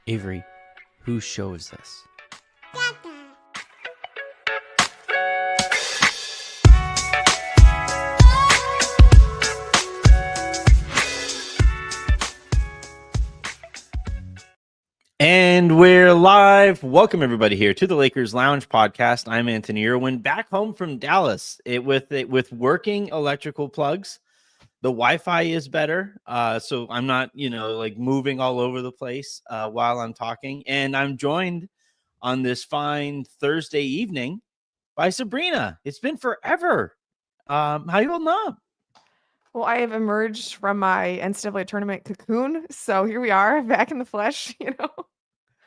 Avery, whose show is this? And we're live. Welcome everybody here to the Lakers Lounge podcast. I'm Anthony Irwin, back home from Dallas. With working electrical plugs. The Wi-Fi is better, so I'm not, like moving all over the place while I'm talking. And I'm joined on this fine Thursday evening by Sabreena. It's been forever. How you holding up? Well, I have emerged from my NCAA tournament cocoon, so here we are, back in the flesh.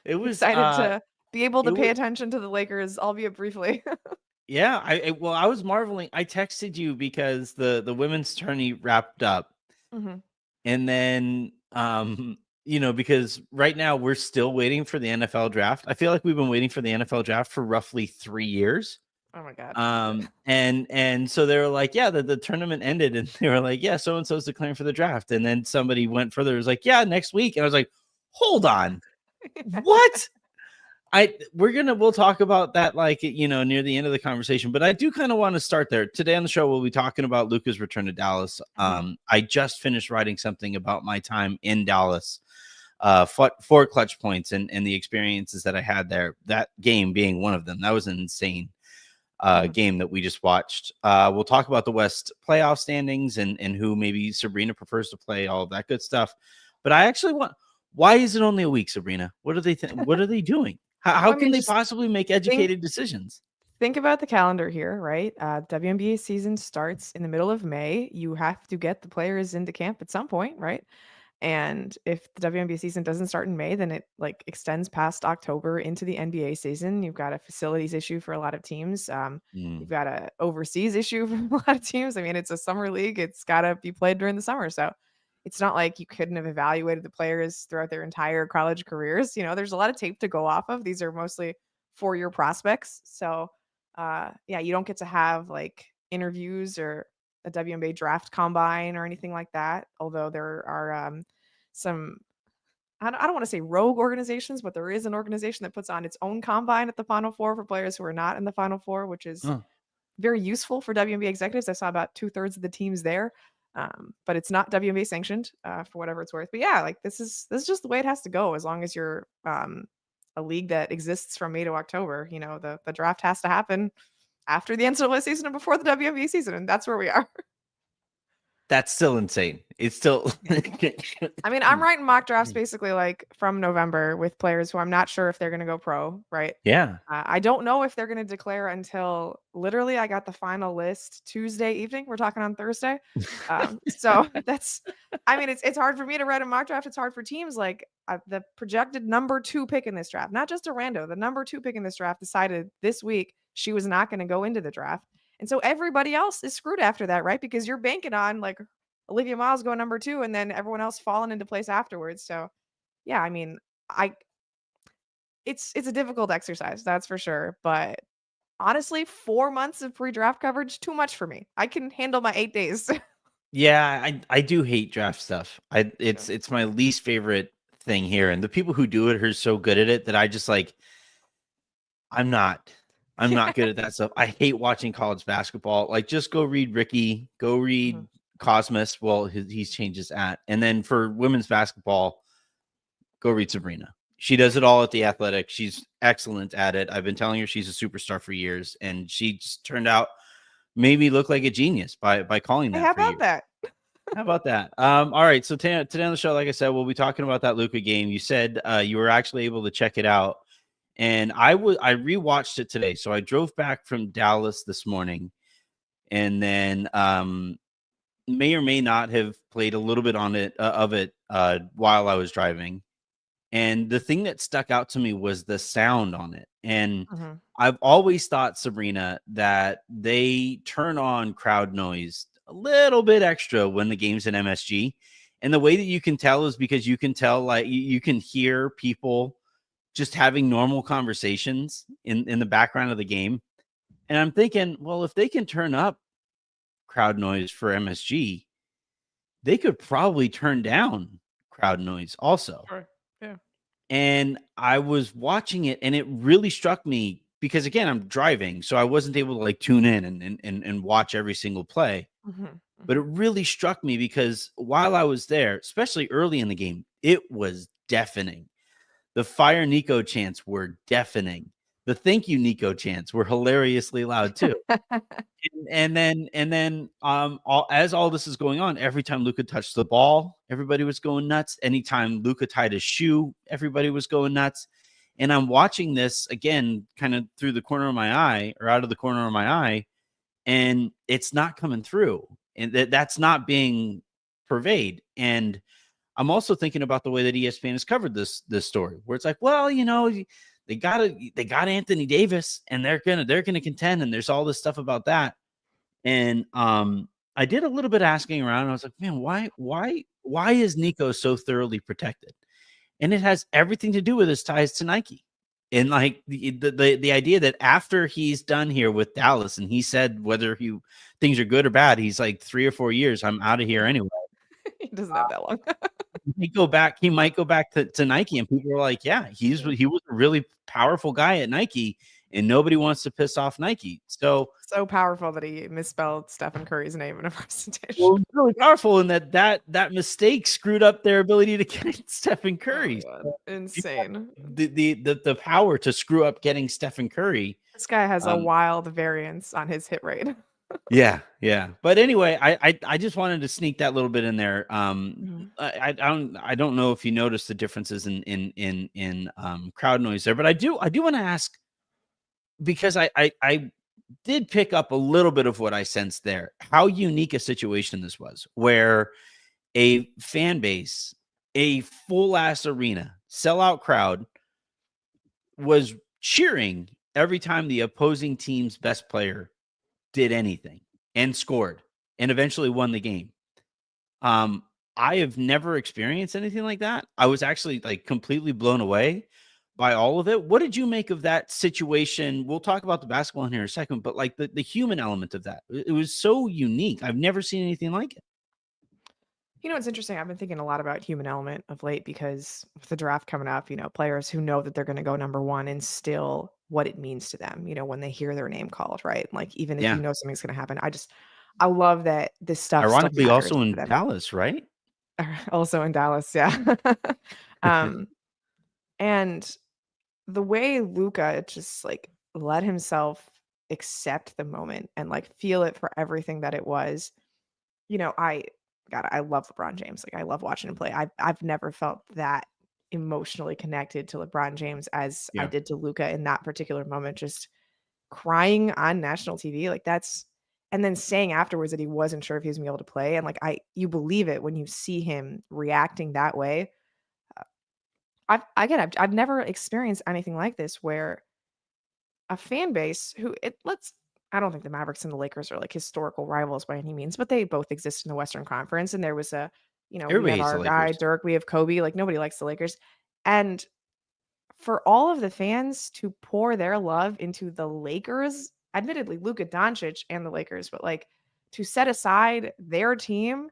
It was excited to be able to pay was, attention to the Lakers, albeit briefly. yeah. I was marveling. I texted you because the women's tourney wrapped up, and then because right now we're still waiting for the NFL draft. I feel like we've been waiting for the NFL draft for roughly 3 years. Oh my God. And so they were like, yeah, the tournament ended, and they were like, yeah, so and so's declaring for the draft. And then somebody went further, it was like, yeah, next week. And I was like, hold on, what? We'll talk about that near the end of the conversation, but I do kind of want to start there. Today on the show, we'll be talking about Luka's return to Dallas. I just finished writing something about my time in Dallas, for Clutch Points and the experiences that I had there, that game being one of them. That was an insane game that we just watched. We'll talk about the West playoff standings and who maybe Sabreena prefers to play, all of that good stuff. But I actually why is it only a week, Sabreena? What are they what are they doing? How can they possibly make educated decisions? Think about the calendar here, right? WNBA season starts in the middle of May. You have to get the players into camp at some point, right? And if the WNBA season doesn't start in May, then it extends past October into the NBA season. You've got a facilities issue for a lot of teams. You've got a overseas issue for a lot of teams. I mean, it's a summer league. It's got to be played during the summer. So it's not like you couldn't have evaluated the players throughout their entire college careers. There's a lot of tape to go off of. These are mostly 4-year prospects. So you don't get to have interviews or a WNBA draft combine or anything like that. Although there are some, I don't want to say rogue organizations, but there is an organization that puts on its own combine at the Final Four for players who are not in the Final Four, which is very useful for WNBA executives. I saw about 2/3 of the teams there, but it's not WNBA sanctioned for whatever it's worth. But yeah, this is just the way it has to go. As long as you're a league that exists from May to October, the draft has to happen after the NCAA season and before the WNBA season, and that's where we are. That's still insane. It's still. I mean, I'm writing mock drafts basically from November with players who I'm not sure if they're going to go pro, right? Yeah. I don't know if they're going to declare until literally I got the final list Tuesday evening. We're talking on Thursday. So it's hard for me to write a mock draft. It's hard for teams the projected number 2 pick in this draft, not just a rando, the number 2 pick in this draft decided this week she was not going to go into the draft. And so everybody else is screwed after that, right? Because you're banking on Olivia Miles going number 2 and then everyone else falling into place afterwards. So yeah, I mean, it's a difficult exercise, that's for sure. But honestly, 4 months of pre-draft coverage, too much for me. I can handle my 8 days. Yeah, I do hate draft stuff. It's my least favorite thing here. And the people who do it are so good at it that I just I'm not good at that stuff. I hate watching college basketball. Just go read Ricky, go read Cosmos. Well, he's changed his @ and then for women's basketball, go read Sabreena. She does it all at The Athletic. She's excellent at it. I've been telling her she's a superstar for years, and she just turned out maybe look like a genius by calling that. How about that? How about that? All right. So today on the show, like I said, we'll be talking about that Luka game. You said you were actually able to check it out. And I rewatched it today. So I drove back from Dallas this morning, and then may or may not have played a little bit on it while I was driving. And the thing that stuck out to me was the sound on it. And I've always thought, Sabreena, that they turn on crowd noise a little bit extra when the game's in MSG. And the way that you can tell is because you can tell, you can hear people just having normal conversations in the background of the game. And I'm thinking, well, if they can turn up crowd noise for MSG, they could probably turn down crowd noise also. Sure. Yeah. And I was watching it, and it really struck me because, again, I'm driving, so I wasn't able to like tune in and watch every single play. Mhm, But it mhm. really struck me because while I was there, especially early in the game, it was deafening. The fire Nico chants were deafening. The thank you Nico chants were hilariously loud too. And then all this is going on, every time Luka touched the ball, everybody was going nuts. Anytime Luka tied his shoe, everybody was going nuts. And I'm watching this again, kind of through the corner of my eye or out of the corner of my eye, and it's not coming through, and that's not being purveyed. And I'm also thinking about the way that ESPN has covered this story, where it's like, well, they got Anthony Davis, and they're gonna contend, and there's all this stuff about that. And I did a little bit of asking around, and I was like, man, why is Nico so thoroughly protected? And it has everything to do with his ties to Nike. And like the idea that after he's done here with Dallas, and he said whether things are good or bad, he's like 3 or 4 years, I'm out of here anyway. He doesn't have that long. He might go back to Nike, and people are like, yeah, he was a really powerful guy at Nike, and nobody wants to piss off Nike. So, So powerful that he misspelled Stephen Curry's name in a presentation. well, it's really powerful in that mistake screwed up their ability to get Stephen Oh my Curry. god, So you have insane. the power to screw up getting Stephen Curry. This guy has a Um, wild variance on his hit rate. yeah, yeah. But anyway, I just wanted to sneak that little bit in there. Mhm. I don't know if you noticed the differences in crowd noise there, but I do want to ask, because I did pick up a little bit of what I sensed there, how unique a situation this was, where a fan base, a full ass arena, sellout crowd was cheering every time the opposing team's best player did anything and scored and eventually won the game. Um, I have never experienced anything like that. I was actually like completely blown away by all of it. What did you make of that situation? We'll talk about the basketball in here in a second, but like the human element of that, it was so unique. I've never seen anything like it. You know, it's interesting. I've been thinking a lot about human element of late because with the draft coming up, players who know that they're going to go number one and still what it means to them, when they hear their name called, right? Like, even if you Yeah. know something's going to happen, I love that this stuff still Ironically, matters also to in them. Dallas, right? Also in Dallas, yeah. um, and the way Luca just like let himself accept the moment and like feel it for everything that it was. I God, I love LeBron James. Like I love watching him play. I've never felt that emotionally connected to LeBron James as I Yeah. did to Luca in that particular moment, just crying on national TV. Like that's and then saying afterwards that he wasn't sure if he was gonna be able to play. And like you believe it when you see him reacting that way. I've never experienced anything like this where a fan base who it let's I don't think the Mavericks and the Lakers are like historical rivals by any means, but they both exist in the Western Conference. And there was we Everybody have hates the our guy Lakers. Dirk, we have Kobe. Like nobody likes the Lakers, and for all of the fans to pour their love into the Lakers, admittedly Luka Doncic and the Lakers, but like to set aside their team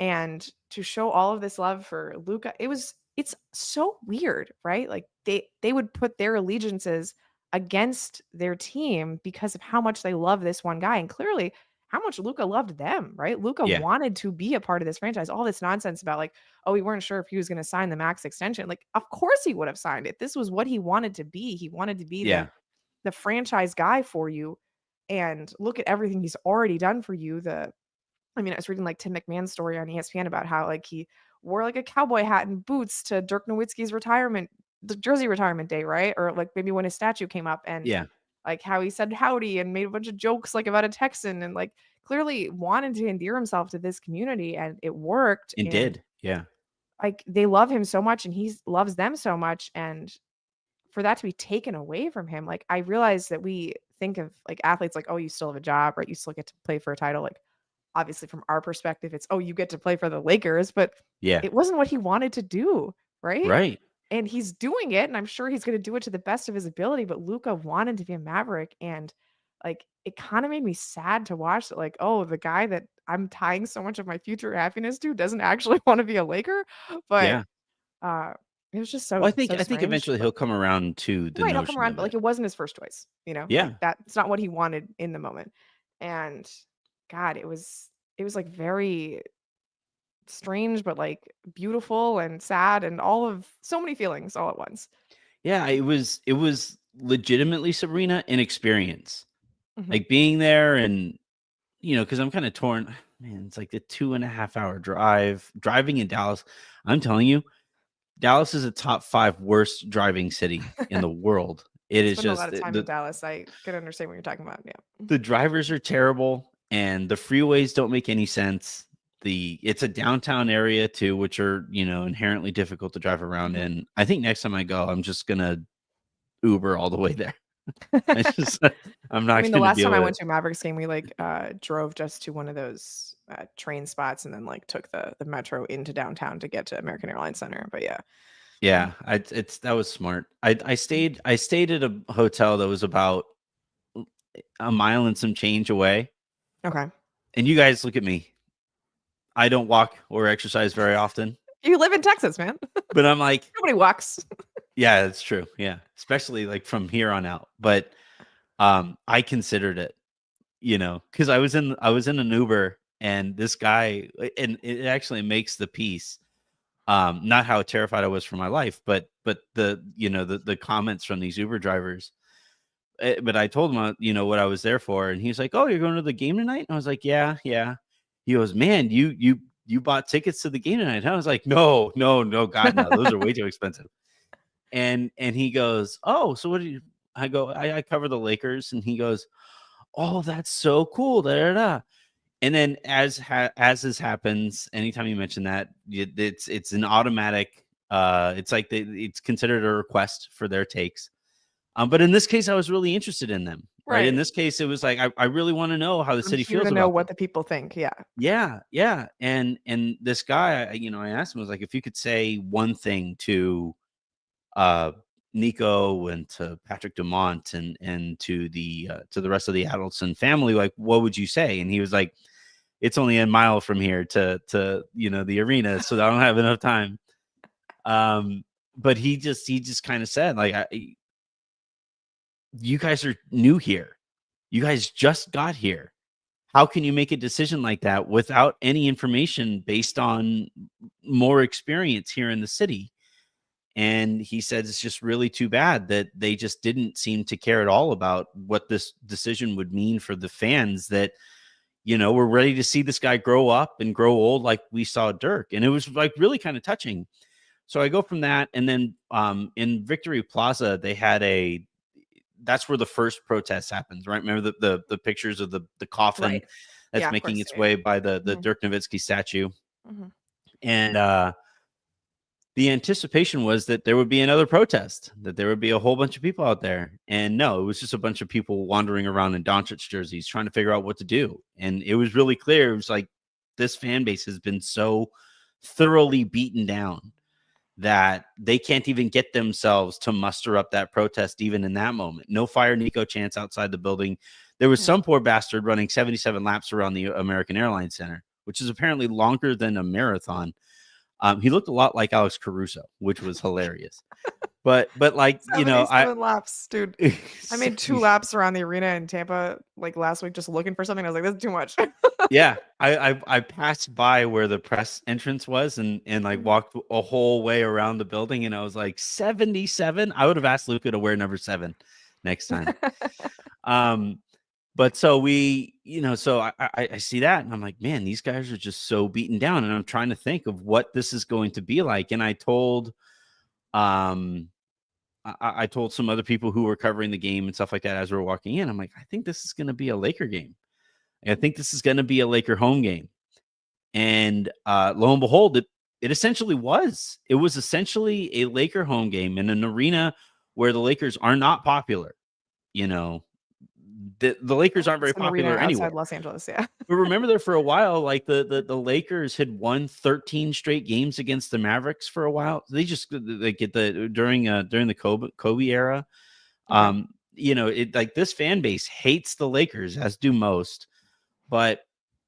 and to show all of this love for Luca, it's so weird, right? Like they would put their allegiances against their team because of how much they love this one guy and clearly how much Luca loved them, right? Luca Yeah. wanted to be a part of this franchise. All this nonsense about like, oh, we weren't sure if he was going to sign the max extension. Like, of course he would have signed it. This was what he wanted to be. He wanted to be Yeah. the franchise guy for you. And look at everything he's already done for you. I was reading like Tim McMahon's story on ESPN about how like he wore like a cowboy hat and boots to Dirk Nowitzki's the jersey retirement day, right? Or like maybe when his statue came up and Yeah. like how he said howdy and made a bunch of jokes like about a Texan and like clearly wanted to endear himself to this community and it worked. And And did. Yeah. like they love him so much and he loves them so much. And for that to be taken away from him, like I realize that we think of like athletes like, oh, you still have a job, right? You still get to play for a title. Like obviously from our perspective, it's, oh, you get to play for the Lakers, but Yeah. it wasn't what he wanted to do, right? Right. And he's doing it, and I'm sure he's gonna do it to the best of his ability, but Luca wanted to be a Maverick, and, like, it kinda made me sad to watch that, like, oh, the guy that I'm tying so much of my future happiness to doesn't actually wanna be a Laker, but, Yeah. uh, It was just Well, so I think strange, eventually but he'll come around to the right, he'll come notion around, of but, like, it. it wasn't his first choice, you know? Like, Yeah. that's not what he wanted in the moment, and God, it was, like, very strange, but, like, beautiful and sad and all of so many feelings all at once. Yeah, it was legitimately, Sabrina, an experience. Mhm. Like, being there and, because I'm kinda torn. Man, it's like a 2.5 hour drive. Driving in Dallas, I'm telling you, Dallas is a top 5 worst driving city in the world. It I is spent a lot just of time in Dallas, I can understand what you're talking about, yeah. the drivers are terrible, and the freeways don't make any sense. It's a downtown area too, which are, inherently difficult to drive around Mhm. in. I think next time I go, I'm just gonna Uber all the way there. I just I'm I not mean, the gonna last deal time I with went it. to a Mavericks game, we, like, drove just to one of those, train spots and then, like, took the metro into downtown to get to American Airlines Center, but yeah. Mm, Yeah, it's that was smart. mm. I stayed at a hotel that was about a mile and some change away. Okay. And you guys look at me. I don't walk or exercise very often, You live in Texas, man. but I'm like, Nobody walks. yeah, it's true. Yeah, especially like from here on out. But I considered it, because I was in an Uber, and this guy, and it actually makes the piece. Not how terrified I was for my life, but the comments from these Uber drivers. But I told him, what I was there for, and he's like, "Oh, you're going to the game tonight?" And I was like, "Yeah, yeah." He goes, "Man, you bought tickets to the game tonight?" And I was like, "No, no, no, God, no, those are way too expensive." And he goes, "Oh, so what do you?" I go, I cover the Lakers," and he goes, "Oh, that's so cool." Da, da, da. And then as this happens, anytime you mention that, it's an automatic. It's like it's considered a request for their takes. But in this case, I was really interested in them, right? In Right. this case, it was like I really want to know how the I'm city here feels to know about them. what the people think, yeah. Yeah, yeah. And this guy, I asked him, I was like, if you could say one thing to uh Nico and to Patrick Dumont and to the rest of the Adelson family, like what would you say? And he was like, it's only a mile from here to the arena, so I don't have enough time. Um, but he just kind of said, like, you guys are new here. You guys just got here. How can you make a decision like that without any information based on more experience here in the city? And he said it's just really too bad that they just didn't seem to care at all about what this decision would mean for the fans that, we're ready to see this guy grow up and grow old like we saw Dirk. And it was like really kind of touching. So I go from that. And then in Victory Plaza, they had that's where the first protest happens, right? Remember the pictures of the coffin Right. that's Yeah, of making course, its yeah, yeah. way by the Mhm, Dirk Nowitzki statue. mhm. And the anticipation was that there would be another protest, that there would be a whole bunch of people out there. And no, it was just a bunch of people wandering around in Doncic jerseys trying to figure out what to do. And it was really clear. It was like this fan base has been so thoroughly beaten down that they can't even get themselves to muster up that protest even in that moment. No fire Nico chants outside the building. There was Yeah. some poor bastard running 77 laps around the American Airlines Center, which is apparently longer than a marathon. He looked a lot like Alex Caruso, which was hilarious. But like, 77 laps, dude. I made 2 laps around the arena in Tampa, like, last week just looking for something. I was like, "This is too much." yeah, I passed by where the press entrance was and like Mhm. walked a whole way around the building, and I was like 77. I would have asked Luka to wear number 7 next time. Um, but so so I see that and I'm like, man, these guys are just so beaten down, and I'm trying to think of what this is going to be like. And um I told some other people who were covering the game and stuff like that as we were walking in. I'm like, I think this is going to be a Laker game. I think this is going to be a Laker home game. And lo and behold, it essentially was. It was essentially a Laker home game in an arena where the Lakers are not popular. You know, the Lakers aren't It's very an arena popular outside anywhere. Los Angeles, yeah. But remember there for a while, like the Lakers had won 13 straight games against the Mavericks for a while. They just they get during the Kobe era. Okay. It like this fan base hates the Lakers, as do most, but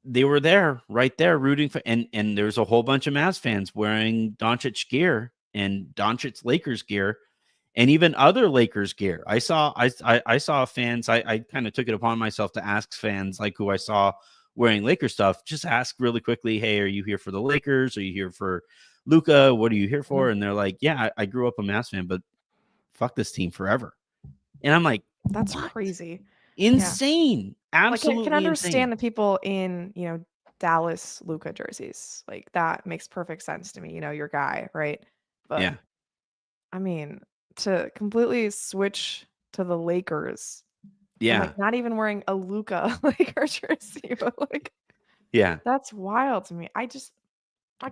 they were there, right there, rooting for, and there's a whole bunch of Mavs fans wearing Doncic gear and Doncic's Lakers gear, and even other Lakers gear. I saw fans. I kind of took it upon myself to ask fans like who I saw wearing Lakers stuff. Just ask really quickly, "Hey, are you here for the Lakers? Are you here for Luka? What are you here Mhm. for?" And they're like, "Yeah, I grew up a Mavs fan, but fuck this team forever." And I'm like, That's "What? crazy. Yeah. Insane! Like, I can Absolutely insane!" understand the people in, Dallas Luka jerseys. Like, that makes perfect sense to me, your guy, right? But, Yeah, I mean, to completely switch to the Lakers and, yeah, like, not even wearing a Luka Laker jersey, but, like, yeah. that's wild to me. I It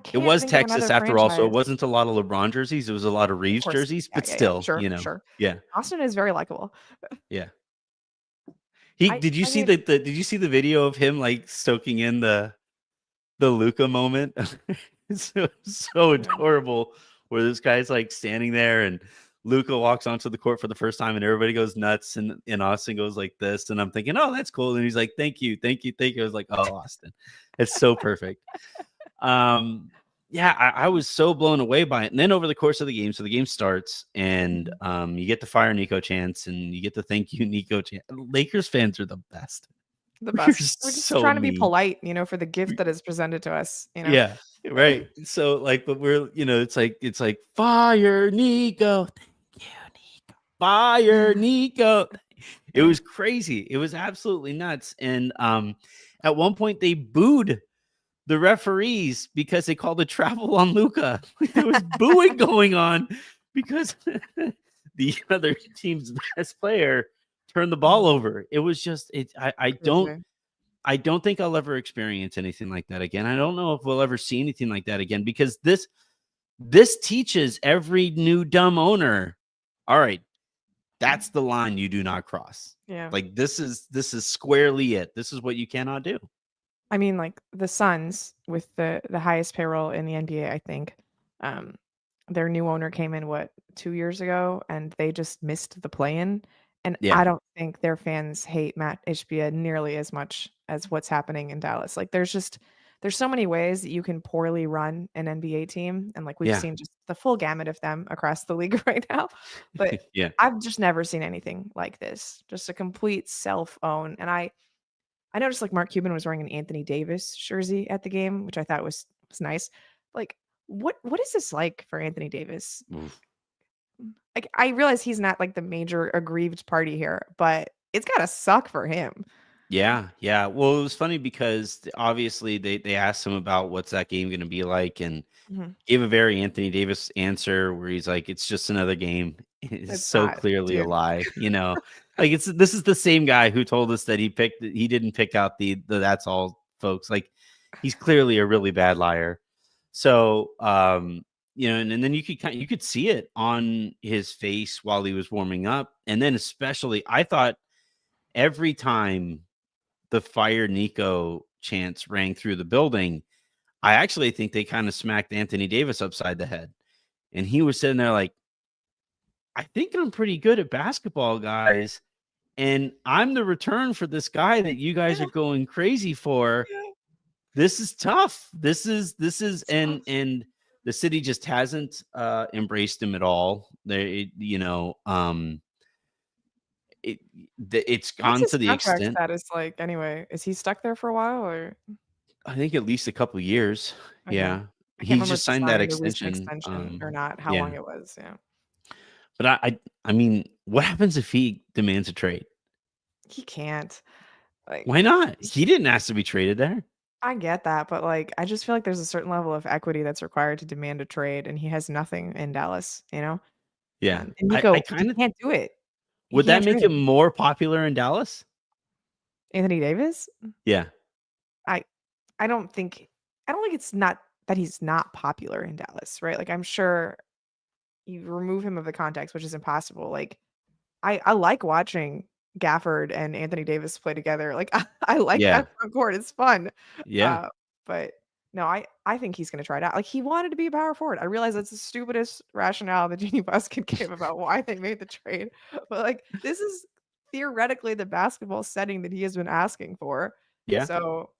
can't was think of Texas another after all, so it franchise. wasn't a lot of LeBron jerseys. It was a lot of Of Reeves course. jerseys, Yeah, but yeah, yeah. still, Sure, sure. yeah, Austin is very likable. yeah. He I did you I see mean the did you see the video of him like soaking in the Luca moment? It's so yeah. adorable where this guy's like standing there and Luca walks onto the court for the first time and everybody goes nuts and Austin goes like this. And I'm thinking, oh, that's cool. And he's like, thank you, thank you, thank you. I was like, oh, Austin. It's so perfect. Um, yeah, I was so blown away by it. And then over the course of the game, so the game starts and Mhm. you get the fire Nico chance and you get the thank you Nico chance. Lakers fans are the best. The We're best. We're just so trying to be mean. polite, for the gift that is presented to us. Yeah, right. So like, but we're it's like fire Nico, thank you, Nico, fire Nico. It Yeah. was crazy. It was absolutely nuts. And at one point they booed the referees because they called a travel on Luca. There was booing going on because the other team's best player turned the ball Mhm. over. It was just it. Crazy. I don't think I'll ever experience anything like that again. I don't know if we'll ever see anything like that again because this teaches every new dumb owner. All right, that's the line you do not cross. Yeah. Like this is squarely it. This is what you cannot do. I mean, like, the Suns with the highest payroll in the NBA, I think, um, their new owner came in, what, 2 years ago, and they just missed the play-in, and I Yeah, don't think their fans hate Matt Ishbia nearly as much as what's happening in Dallas. Like, there's so many ways that you can poorly run an NBA team, and, like, we've yeah, seen just the full gamut of them across the league right now, but yeah. I've just never seen anything like this, just a complete self-own, and I noticed, like, Mark Cuban was wearing an Anthony Davis jersey at the game, which I thought was nice. Like, what is this like for Anthony Davis? Oof. Like, I realize he's not, like, the major aggrieved party here, but it's gotta suck for him. Yeah, yeah. Well, it was funny because obviously they asked him about what's that game going to be like, and Mhm. gave a very Anthony Davis answer where he's like, "It's just another game." It's It's so not, clearly a dude. lie, Like this is the same guy who told us that he didn't pick out the that's all folks. Like he's clearly a really bad liar. So and then you could see it on his face while he was warming up, and then especially I thought every time the fire Nico chants rang through the building, I actually think they kind of smacked Anthony Davis upside the head. And he was sitting there like, I think I'm pretty good at basketball, guys. And I'm the return for this guy that you guys are going crazy for. Yeah, This is tough. This is it's tough. and the city just hasn't embraced him at all. It it's What's gone his to the contract extent status like anyway? Is he stuck there for a while or I think at least a couple years. okay. Yeah. I can't He remember if just he signed that signed a recent extension. extension or not, how long Yeah. it was, yeah. But I mean, what happens if he demands a trade? He can't. Like, Why not? He didn't ask to be traded there. I get that, but, like, I just feel like there's a certain level of equity that's required to demand a trade, and he has nothing in Dallas? Yeah. And I Nico, he kind of can't do it. He would that can't make trade him him. more popular in Dallas? Anthony Davis? Yeah. I I don't think I don't think it's not that he's not popular in Dallas, right? Like, I'm sure you remove him of the context, which is impossible, like, I like watching Gafford and Anthony Davis play together, like, I like Yeah. that front court, it's fun. Yeah. Uh, but no, I think he's gonna try it out. Like, he wanted to be a power forward. I realize that's the stupidest rationale that Jeanie Buss could give about why they made the trade, but, like, this is theoretically the basketball setting that he has been asking for. Yeah. So,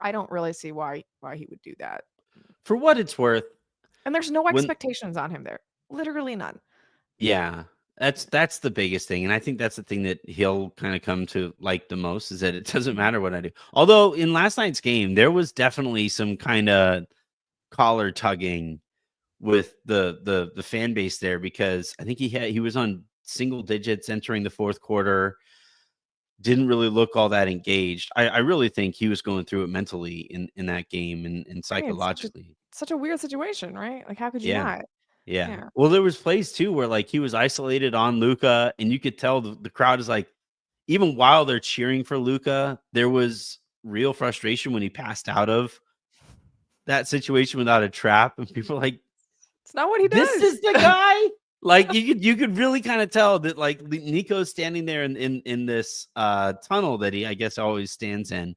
I don't really see why he would do that. For what it's worth, And there's no When expectations on him there. Literally none. Yeah, that's the biggest thing, and I think that's the thing that he'll kind of come to like the most is that it doesn't Mhm. matter what I do. Although in last night's game, there was definitely some kind of collar tugging with the fan base there because I think he was on single digits entering the fourth quarter. Didn't really look all that engaged. I really think he was going through it mentally in that game and I mean, it's psychologically. such a weird situation, right? Like, how could you Yeah. not? Yeah. Yeah. Well, there was plays too where like he was isolated on Luka, and you could tell the crowd is like, even while they're cheering for Luka, there was real frustration when he passed out of that situation without a trap, and people are like, It's not what he "This does. is the guy." Like you could really kind of tell that like Nico's standing there in this tunnel that he I guess always stands in,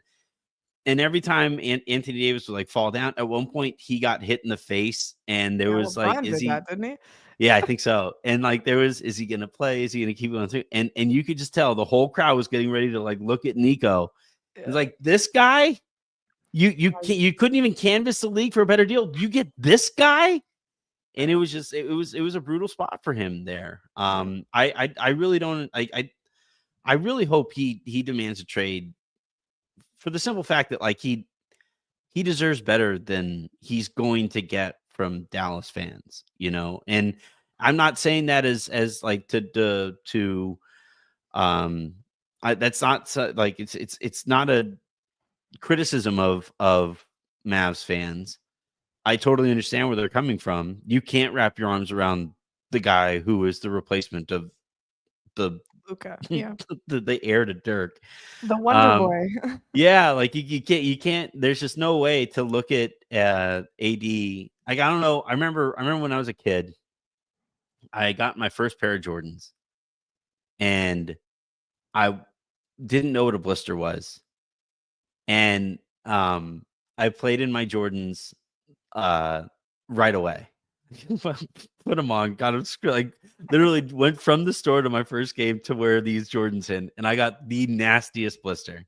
and every time Anthony Davis would like fall down, at one point he got hit in the face, and there Yeah, was like, LeBron is did he? that, didn't he? Yeah, I think so. And like there was, is he gonna play? Is he gonna keep going through? And you could just tell the whole crowd was getting ready to like look at Nico. It's Yeah. like this guy, you couldn't even canvass the league for a better deal. You get this guy, and it Yeah. was just it was a brutal spot for him there. Yeah. I really don't I really hope he demands a trade for the simple fact that like he deserves better than he's going to get from Dallas fans, you know. And I'm not saying that as like to um that's not like it's not a criticism of Mavs fans. I totally understand where they're coming from. You can't wrap your arms around the guy who is the replacement of the Luka. Yeah. the heir to Dirk. The Wonder Um, Boy. Yeah, like you can't there's just no way to look at AD. Like I don't know. I remember when I was a kid, I got my first pair of Jordans and I didn't know what a blister was. And I played in my Jordans uh right away. Put them on, got them like literally went from the store to my first game to wear these Jordans in, and I got the nastiest blister.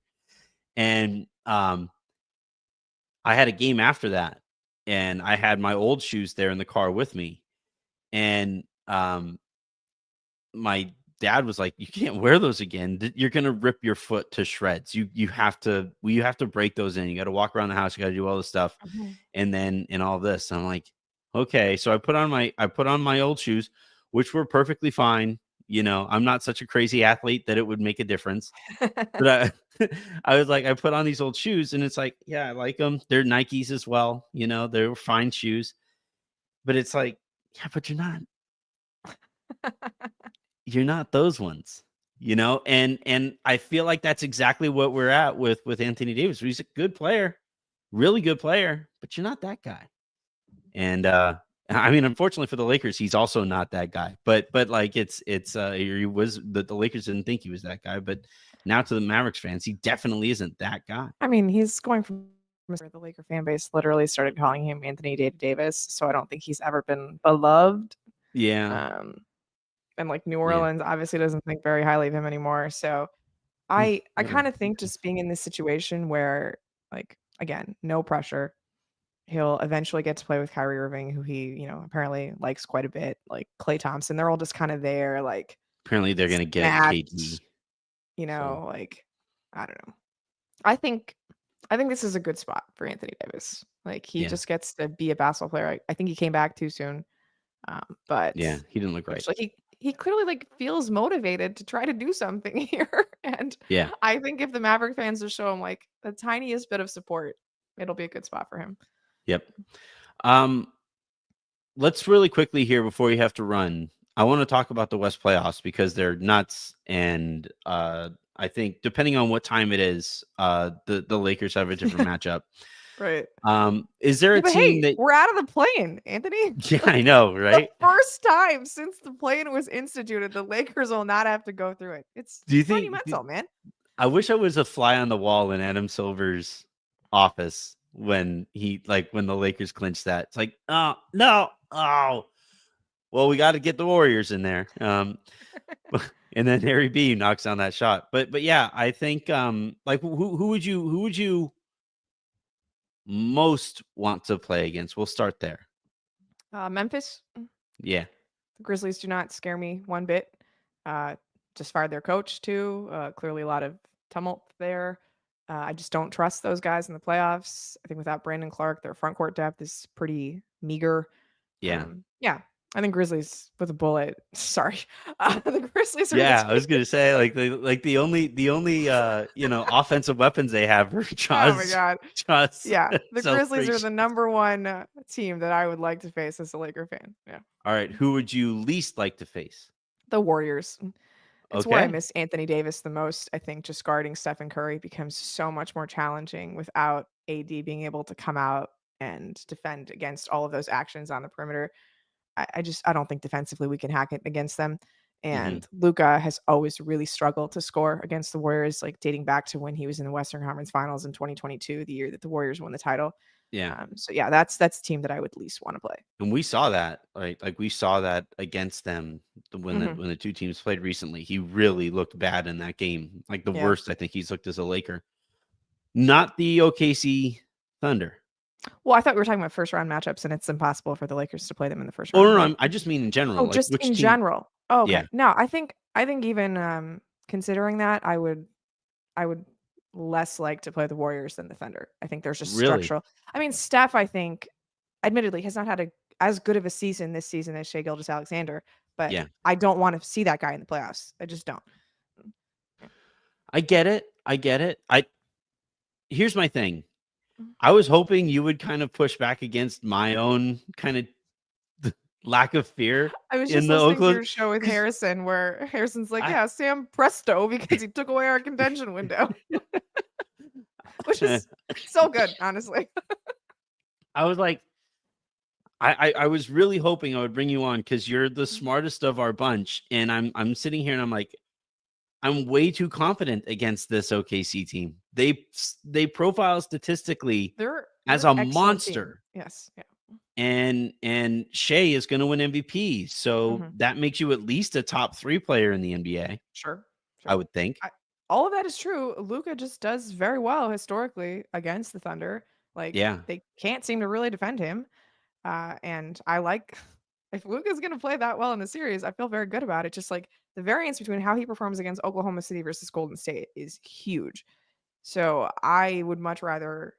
And I had a game after that, and I had my old shoes there in the car with me, and, my dad was like, "You can't wear those again. You're gonna rip your foot to shreds. You have to break those in. You gotta walk around the house, you gotta do all this stuff, Mhm. and then and all this." I'm like, "Okay." So I put on my old shoes, which were perfectly fine. You know, I'm not such a crazy athlete that it would make a difference. But I was like, I put on these old shoes, and it's like, yeah, I like them. They're Nikes as well, you know, they're fine shoes. But it's like, yeah, but you're not those ones, you know. And I feel like that's exactly what we're at with Anthony Davis. He's a good player, really good player, but you're not that guy. And I mean, unfortunately for the Lakers, he's also not that guy. But like he was the Lakers didn't think he was that guy, but now to the Mavericks fans, he definitely isn't that guy. I mean, he's going from the Laker fan base literally started calling him Anthony Davis, so I don't think he's ever been beloved. Yeah. Um, and like New Yeah. Orleans obviously doesn't think very highly of him anymore. So I kind Whatever. of think just being in this situation where like again, no pressure. He'll eventually get to play with Kyrie Irving, who he, apparently likes quite a bit. Like Clay Thompson, they're all just kind of there, like Apparently, they're gonna get KD. snatched, So like I don't know. I think I think this is a good spot for Anthony Davis. Like he yeah, just gets to be a basketball player. I think he came back too soon. But yeah, he didn't look right. which like he clearly like feels motivated to try to do something here. And Yeah. I think if the Maverick fans will show him like the tiniest bit of support, it'll be a good spot for him. Yep. Um, let's really quickly here before you have to run. I want to talk about the West playoffs because they're nuts, and I think depending on what time it is, the Lakers have a different matchup. Right. Is there a Yeah, but team hey, that? we're out of the plane, Anthony. Yeah, I know, The right? first time since the plane was instituted, the Lakers will not have to go through it. It's Do you think? monumental, man. I wish I was a fly on the wall in Adam Silver's office when the Lakers clinched that. It's like, oh no, oh well, we got to get the Warriors in there. And then Harry B knocks down that shot. But yeah, I think like who would you most want to play against? We'll start there. Memphis. Yeah. The Grizzlies do not scare me one bit. Uh, just fired their coach too. Clearly, a lot of tumult there. I just don't trust those guys in the playoffs. I think without Brandon Clark, their front court depth is pretty meager. Yeah. Yeah, I think Grizzlies with a bullet. Sorry, the Grizzlies are the Yeah, I team. was gonna say the only offensive weapons they have are Oh my Jaws, god. Jaws Yeah, the Grizzlies are the celebration. number one team that I would like to face as a Laker fan. Yeah, All right, who would you least like to face? the Warriors. It's where I Okay. miss Anthony Davis the most. I think just guarding Stephen Curry becomes so much more challenging without AD being able to come out and defend against all of those actions on the perimeter. I don't think defensively we can hack it against them. Hmm. And Luka has always really struggled to score against the Warriors, like dating back to when he was in the Western Conference Finals in 2022, the year that the Warriors won the title. Yeah, So yeah, that's the team that I would least want to play. and we saw that, like we saw that against them when the Hmm. when the two teams played recently. He really looked bad in that game, like the Yeah. worst I think he's looked as a Laker. Not the OKC Thunder. Well, I thought we were talking about first round matchups, and it's impossible for the Lakers to play them in the first Oh round, no, no, right? I just mean in general. Oh, Like just which in team? general. Oh, Yeah, okay. No, I think even considering that, I would less like to play the Warriors than the Thunder. I think there's just really. structural. I mean, Steph, I think, admittedly, has not had as good of a season this season as Shea Gilgeous-Alexander, but Yeah, I don't want to see that guy in the playoffs. I just don't. Yeah. I get it. I get it. I Here's my thing. Mhm. I was hoping you would kind of push back against my own kind of lack of fear I was in just the listening to Oklahoma your show with because Harrison where Harrison's like, I "Yeah, Sam Presto because he took away our contention window," which is so good, honestly. I was like, I was really hoping I would bring you on because you're the smartest of our bunch, and I'm sitting here and I'm like, I'm way too confident against this OKC team. They profile statistically They're as an a excellent team. monster, Yes. Yeah. and Shea is going to win MVP, so Mhm. that makes you at least a top 3 player in the NBA, Sure. I Sure. would think. I all of that is true. Luka just does very well historically against the Thunder. Like, Yeah, they can't seem to really defend him. And I like if Luka's gonna play that well in the series, I feel very good about it. Just like the variance between how he performs against Oklahoma City versus Golden State is huge. So I would much rather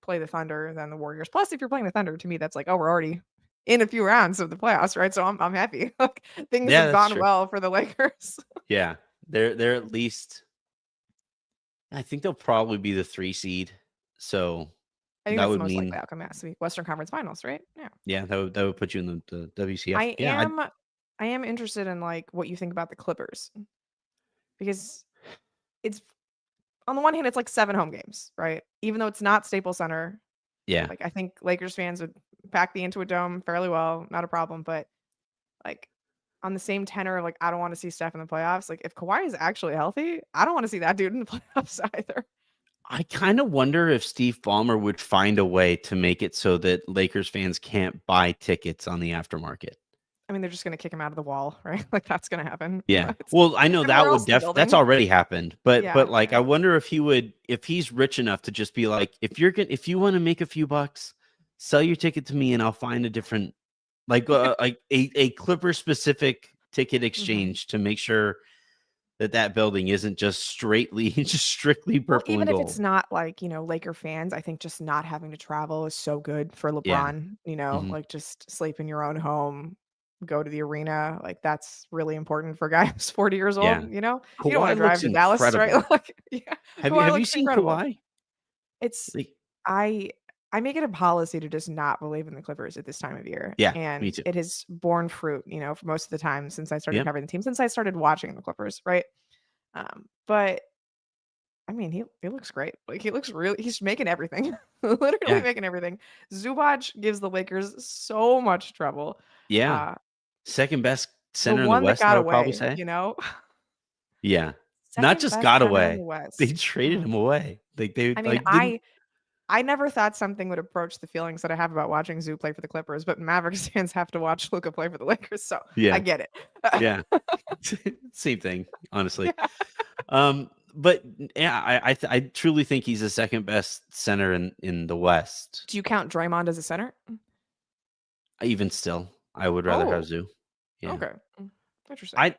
play the Thunder than the Warriors. Plus, if you're playing the Thunder, to me, that's like, oh, we're already in a few rounds of the playoffs, right? So I'm happy. Like things yeah, have that's gone true. well for the Lakers. Yeah, they're at least. I think they'll probably be the 3 seed. So I think that that's the would most likely mean, outcome. It has to be Western Conference Finals, right? Yeah. yeah, that would put you in the WCF. I Yeah, am I am interested in like what you think about the Clippers because it's on the one hand, it's like 7 home games, right? Even though it's not Staples Center, yeah. like I think Lakers fans would pack the Intuit Dome fairly well, not a problem. But like on the same tenor of like, I don't want to see Steph in the playoffs. Like if Kawhi is actually healthy, I don't want to see that dude in the playoffs either. I kind of wonder if Steve Ballmer would find a way to make it so that Lakers fans can't buy tickets on the aftermarket. I mean, they're just gonna kick him out of the wall, right? Like that's gonna happen. Yeah. It's Well, I know everywhere that else would in the that's building. already happened, but Yeah, like I yeah. wonder if he would, if he's rich enough to just be like, if you want to make a few bucks, sell your ticket to me and I'll find a different, like a Clipper specific ticket Mhm. exchange to make sure that building isn't just straightly just strictly Well, purple even and if it's gold. not like, Laker fans, I think just not having to travel is so good for Yeah. LeBron, Mhm. like just sleep in your own home, go to the arena. Like that's really important for a guy who's 40 years Yeah. old, you know? You don't want Kawhi to drive looks to Dallas, right? incredible. Like, yeah, Kawhi Have you looks seen incredible. Kawhi? It's Like, I I make it a policy to just not believe in the Clippers at this time of year, yeah, me and too. it has borne fruit, for most of the time since I started Yep. covering the team, since I started watching the Clippers, right? But I mean, he looks great. Like he looks really he's making everything. Literally Yeah. making everything. Zubac gives the Lakers so much trouble. Yeah. Uh, Second best the center in the one that West, I got would probably away, say. you know? Yeah. Not Second just best got center in the away. They West. traded Mhm. him away. They I mean, like didn't. I never thought something would approach the feelings that I have about watching Zoo play for the Clippers, but Mavericks fans have to watch Luka play for the Lakers, so I Yeah. get it. Yeah. Same thing, honestly. Yeah. But yeah, I truly think he's the second best center in the West. Do you count Draymond as a center? Even still, I would rather have Oh, Zoo. Yeah. okay. Interesting. I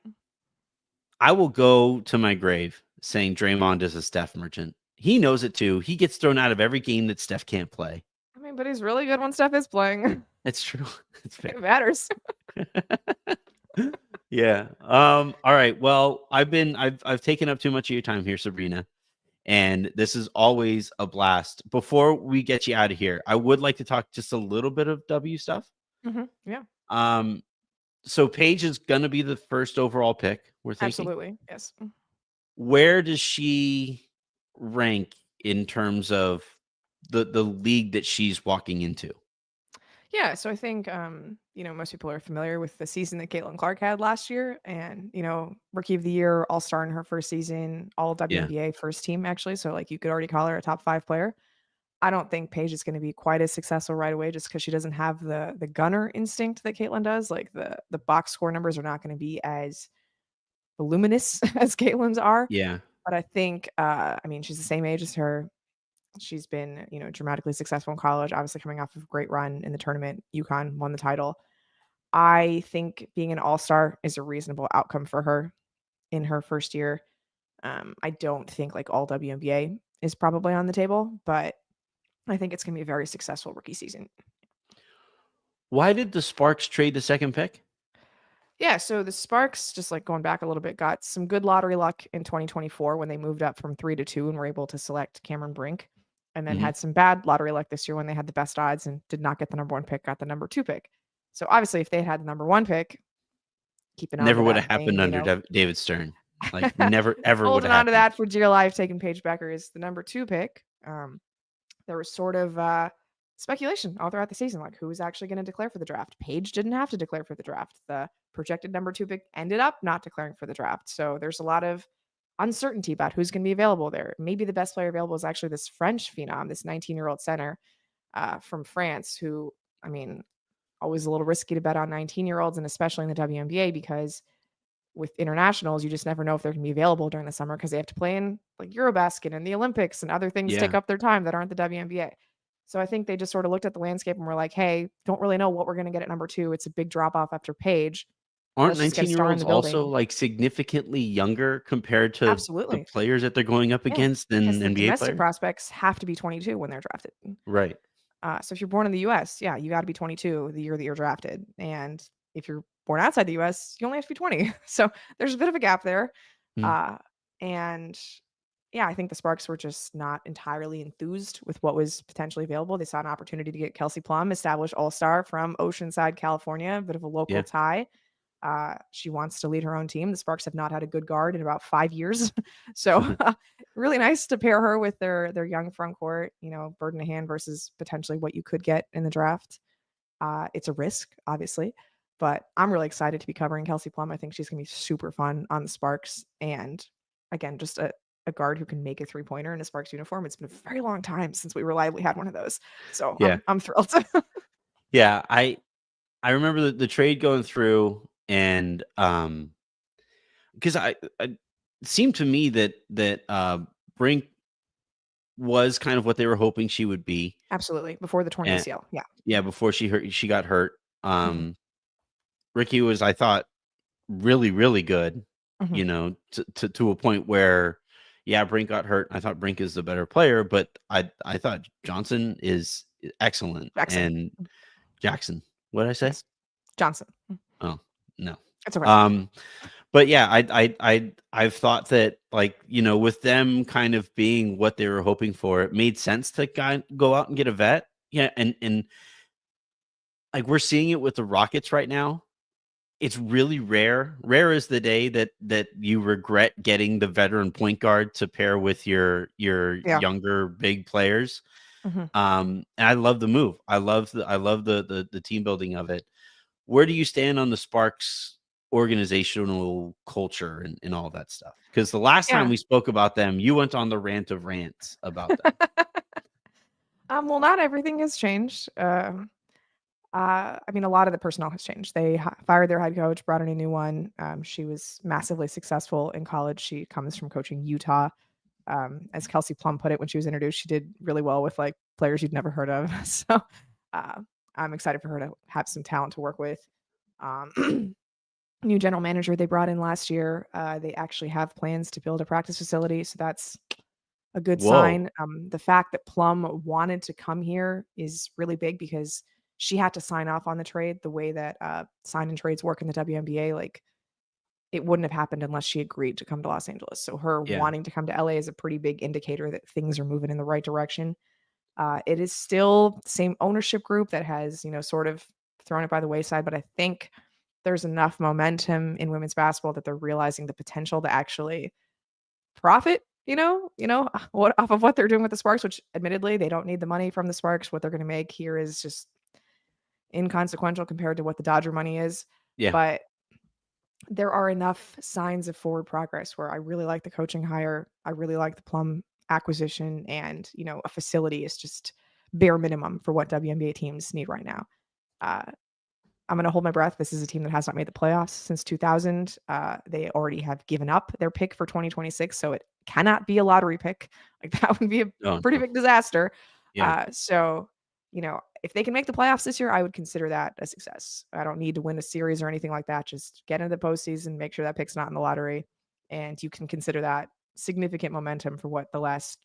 I will go to my grave saying Draymond is a Steph merchant. He knows it too. He gets thrown out of every game that Steph can't play. I mean, but he's really good when Steph is playing. It's true. It's fair. It matters. Yeah. All right. Well, I've taken up too much of your time here, Sabrina, and this is always a blast. Before we get you out of here, I would like to talk just a little bit of W stuff. Yeah, Um, so Paige is gonna be the first overall pick, we're thinking. absolutely. Yes. Where does she rank in terms of the league that she's walking into? Yeah, so I think most people are familiar with the season that Caitlin Clark had last year, and Rookie of the Year, All Star in her first season, All Yeah. WNBA first team actually. So like you could already call her a top 5 player. I don't think Paige is going to be quite as successful right away, just because she doesn't have the gunner instinct that Caitlin does. Like the box score numbers are not going to be as voluminous as Caitlin's are. Yeah. But I think, I mean, she's the same age as her. She's been, dramatically successful in college, obviously coming off of a great run in the tournament. UConn won the title. I think being an all-star is a reasonable outcome for her in her first year. I don't think like all WNBA is probably on the table, but I think it's going to be a very successful rookie season. Why did the Sparks trade the second pick? Yeah, so the Sparks, just like going back a little bit, got some good lottery luck in 2024 when they moved up from 3 to 2 and were able to select Cameron Brink. And then Mhm. had some bad lottery luck this year when they had the best odds and did not get the number 1 pick, got the number 2 pick. So obviously, if they had the number 1 pick, keeping on Never to would that have vein, happened under David Stern. Like never ever would holding have on to happened. that for dear life, taking Paige Becker is the number 2 pick. There was sort of speculation all throughout the season, like who was actually going to declare for the draft. Paige didn't have to declare for the draft. The projected number 2 pick ended up not declaring for the draft. So there's a lot of uncertainty about who's going to be available there. Maybe the best player available is actually this French phenom, this 19-year-old center from France, who, I mean, always a little risky to bet on 19-year-olds, and especially in the WNBA, because with internationals, you just never know if they're going to be available during the summer because they have to play in like Eurobasket and the Olympics and other things take Yeah. up their time that aren't the WNBA. So I think they just sort of looked at the landscape and were like, hey, don't really know what we're going to get at number 2. It's a big drop off after Paige. Aren't Let's just get a star in 19-year-olds the also building. like significantly younger compared to the Absolutely. players that they're going up Yeah. against Because than the NBA domestic players? prospects have to be 22 when they're drafted. Right. So if you're born in the US, yeah, you got to be 22 the year that you're drafted. And if you're born outside the US, you only have to be 20. So there's a bit of a gap there. Mm. Uh, and yeah, I think the Sparks were just not entirely enthused with what was potentially available. They saw an opportunity to get Kelsey Plum, established all-star from Oceanside, California, a bit of a local Yeah. tie. She wants to lead her own team. The Sparks have not had a good guard in about 5 years. So really nice to pair her with their young front court, bird in a hand versus potentially what you could get in the draft. It's a risk, obviously, but I'm really excited to be covering Kelsey Plum. I think she's going to be super fun on the Sparks. And again, just a guard who can make a 3-pointer in a Sparks uniform. It's been a very long time since we reliably had one of those. So Yeah. I'm thrilled. Yeah. I remember the trade going through, and because I it seemed to me that Brink was kind of what they were hoping she would be. Absolutely. Before the torn And ACL. Yeah. yeah, before she got hurt. Mhm. Ricky was, I thought, really, really good, Mhm. to a point where, yeah, Brink got hurt. I thought Brink is the better player, but I thought Johnson is excellent, Jackson. and Jackson. What did I say? Yes. Johnson. Oh, no. It's okay. Um, but yeah, I've thought that, like, with them kind of being what they were hoping for, it made sense to go out and get a vet. Yeah, and like we're seeing it with the Rockets right now. It's really rare. Rare is the day that you regret getting the veteran point guard to pair with your Yeah. younger big players. Mhm. And I love the move. I love the team building of it. Where do you stand on the Sparks organizational culture and all that stuff? Because the last time Yeah. we spoke about them, you went on the rant of rants about them. Well, not everything has changed. I mean, a lot of the personnel has changed. They fired their head coach, brought in a new one. She was massively successful in college. She comes from coaching Utah. As Kelsey Plum put it when she was introduced, she did really well with like players you'd never heard of. So I'm excited for her to have some talent to work with. Um, new general manager they brought in last year. They actually have plans to build a practice facility, so that's a good Whoa. sign. The fact that Plum wanted to come here is really big because she had to sign off on the trade the way that sign and trades work in the WNBA. Like it wouldn't have happened unless she agreed to come to Los Angeles. So her Yeah. wanting to come to LA is a pretty big indicator that things are moving in the right direction. It is still the same ownership group that has, sort of thrown it by the wayside, but I think there's enough momentum in women's basketball that they're realizing the potential to actually profit, what off of what they're doing with the Sparks, which admittedly they don't need the money from the Sparks. What they're going to make here is just inconsequential compared to what the Dodger money is. Yeah. But there are enough signs of forward progress where I really like the coaching hire. I really like the Plum acquisition, and a facility is just bare minimum for what WNBA teams need right now. Uh, I'm going to hold my breath. This is a team that has not made the playoffs since 2000. They already have given up their pick for 2026, so it cannot be a lottery pick. Like that would be a Oh, pretty no. big disaster. Yeah. So if they can make the playoffs this year, I would consider that a success. I don't need to win a series or anything like that. Just get into the postseason, make sure that pick's not in the lottery, and you can consider that significant momentum for what the last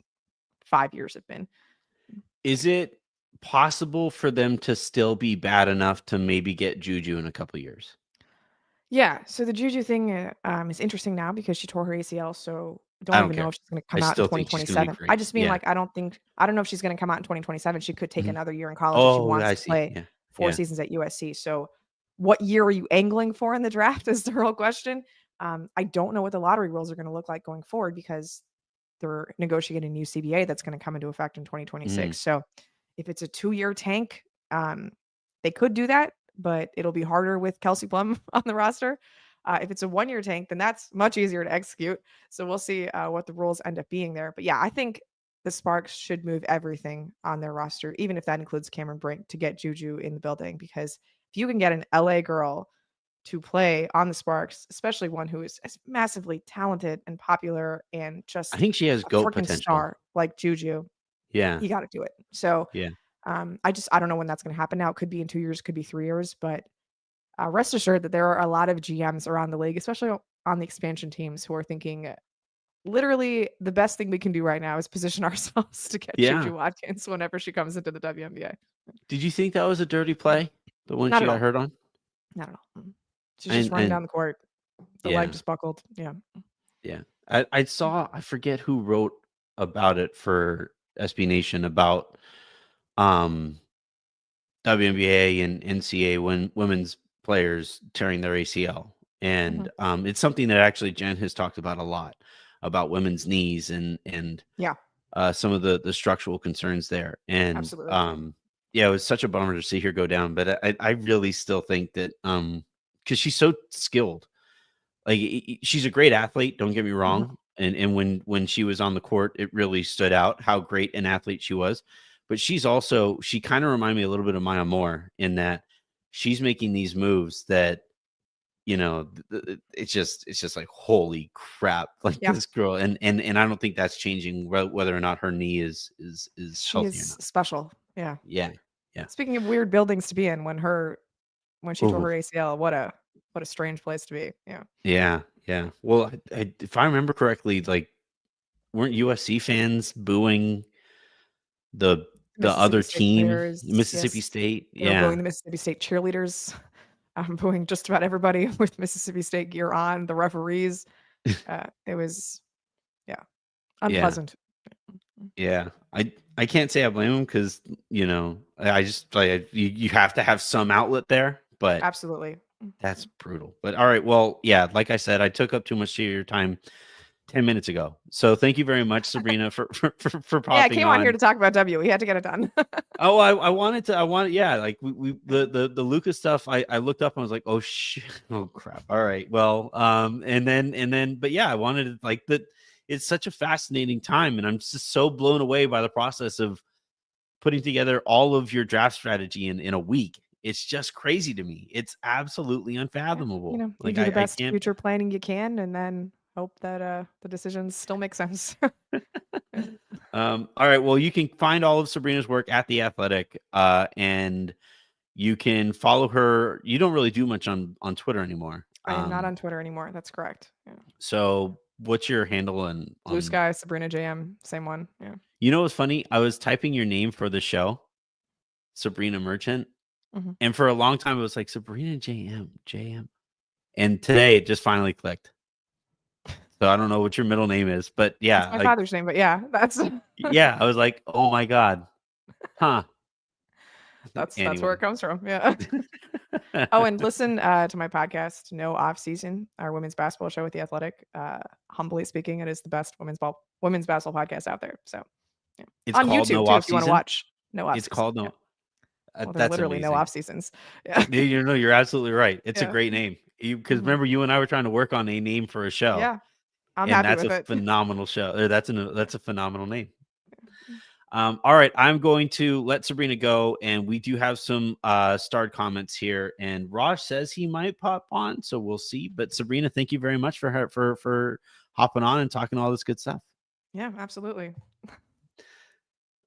5 years have been. Is it possible for them to still be bad enough to maybe get Juju in a couple years? Yeah, so the Juju thing, is interesting now because she tore her ACL, so I don't don't even know care. if she's gonna I come out in still think she's gonna be 2027. I great. just mean, Yeah. like, I don't know if she's gonna come out in 2027. She could take Mhm. another year in college if she Oh, wants I to see. play Yeah. 4 Yeah. seasons at USC. So, what year are you angling for in the draft is the real question. I don't know what the lottery rules are gonna look like going forward because they're negotiating a new CBA that's gonna come into effect in Mhm. 2026. So, if it's a 2-year tank, they could do that, but it'll be harder with Kelsey Plum on the roster. If it's a 1-year tank, then that's much easier to execute. So we'll see what the rules end up being there. But yeah, I think the Sparks should move everything on their roster, even if that includes Cameron Brink, to get Juju in the building. Because if you can get an LA girl to play on the Sparks, especially one who is as massively talented and popular and I just think she has a GOAT freaking potential. star like Juju, Yeah. you got to do it. So Yeah. I don't know when that's going to happen. Now it could be in 2 years, could be 3 years, but rest assured that there are a lot of GMs around the league, especially on the expansion teams, who are thinking literally the best thing we can do right now is position ourselves to get Yeah. Juju Watkins whenever she comes into the WNBA. Did you think that was a dirty play? The one Not she at got all. hurt on? Not at all. She's just running And down the court. The leg yeah. just buckled. Yeah. Yeah. I saw, I forget who wrote about it for SB Nation about um WNBA and NCAA when women's players tearing their ACL. Mhm. And it's something that actually Jen has talked about a lot about women's knees and Yeah, some of the structural concerns there. And absolutely. yeah, it was such a bummer to see her go down. But I really still think that because she's so skilled, like she's a great athlete. Don't get me Mhm. wrong. And when she was on the court, it really stood out how great an athlete she was. But she kind of reminded me a little bit of Maya Moore in that she's making these moves that it's just like holy crap, like Yeah, this girl. And I don't think that's changing whether or not her knee is she healthy or is not. special. Yeah. Yeah, yeah. Speaking of weird buildings to be in, when she tore Ooh, her ACL, what a strange place to be. Yeah. yeah, yeah. Well, if I remember correctly, like weren't USC fans booing the Mississippi other State team, players, Mississippi yes. State? They were booing Yeah, the Mississippi State cheerleaders. Booing just about everybody with Mississippi State gear on, the referees. It was, yeah, yeah, unpleasant. yeah. I can't say I blame them because I just like you have to have some outlet there, but Absolutely. that's brutal. But all right, well, yeah, like I said, I took up too much of your time 10 minutes ago. So thank you very much, Sabrina, for Yeah, I popping came on here on. to talk about W. We had to get it done. Oh, yeah, like the Lucas stuff. I looked up and I was like, oh shit, oh crap. All right, well, and then, but yeah, I wanted to like that. It's such a fascinating time, and I'm just so blown away by the process of putting together all of your draft strategy in a week. It's just crazy to me. It's absolutely Yeah, unfathomable. you Like do the I best can't. future planning you can and then hope that, the decisions still make sense. Yeah. All right. Well, you can find all of Sabrina's work at The Athletic. And You can follow her. You don't really do much on Twitter anymore. I am not on Twitter anymore. That's correct. Yeah. So what's your handle Blue on Sky, Sabreena JM, same one. Yeah. You know what's funny? I was typing your name for the show, Sabreena Merchant, Hmm. and for a long time it was like Sabreena JM. And today it just finally clicked. So I don't know what your middle name is, but It's yeah, my like father's name, but yeah, that's yeah, I was like, "Oh my god." Huh. that's where Anyway. it comes from. Yeah. Oh, and listen to my podcast, No Off Season, our women's basketball show with the Athletic. Humbly speaking, it is the best women's basketball podcast out there. So, yeah. It's On called YouTube No too, Off if you want to Season. watch No Off It's Season. called Yeah. No Well, there are That's literally no amazing. off seasons. Yeah. You know, you're absolutely right. It's a Yeah. great name. Because Mhm. remember, you and I were trying to work on a name for a show, Yeah. I'm and happy that's with a it. phenomenal show. That's a phenomenal name. All right, I'm going to let Sabreena go, and we do have some starred comments here. And Raj says he might pop on, so we'll see. But Sabreena, thank you very much for hopping on and talking all this good stuff. Yeah, absolutely.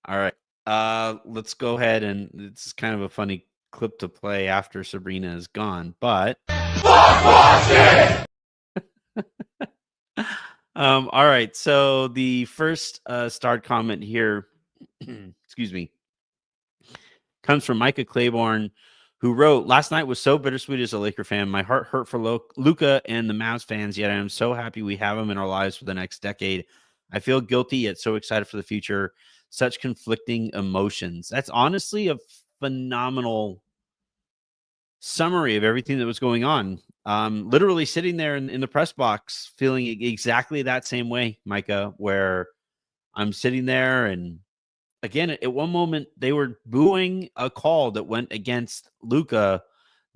All right, let's go ahead, and it's kind of a funny clip to play after Sabreena is gone, but all right. So the first starred comment here, excuse me, comes from Micah Claiborne, who wrote, "Last night was so bittersweet as a Laker fan. My heart hurt for Luka and the Mavs fans, yet I am so happy we have him in our lives for the next decade. I feel guilty, yet so excited for the future. Such conflicting emotions." That's honestly a phenomenal summary of everything that was going on. Literally sitting there in the press box, feeling exactly that same way, Micah, where I'm sitting there and again, at one moment they were booing a call that went against Luka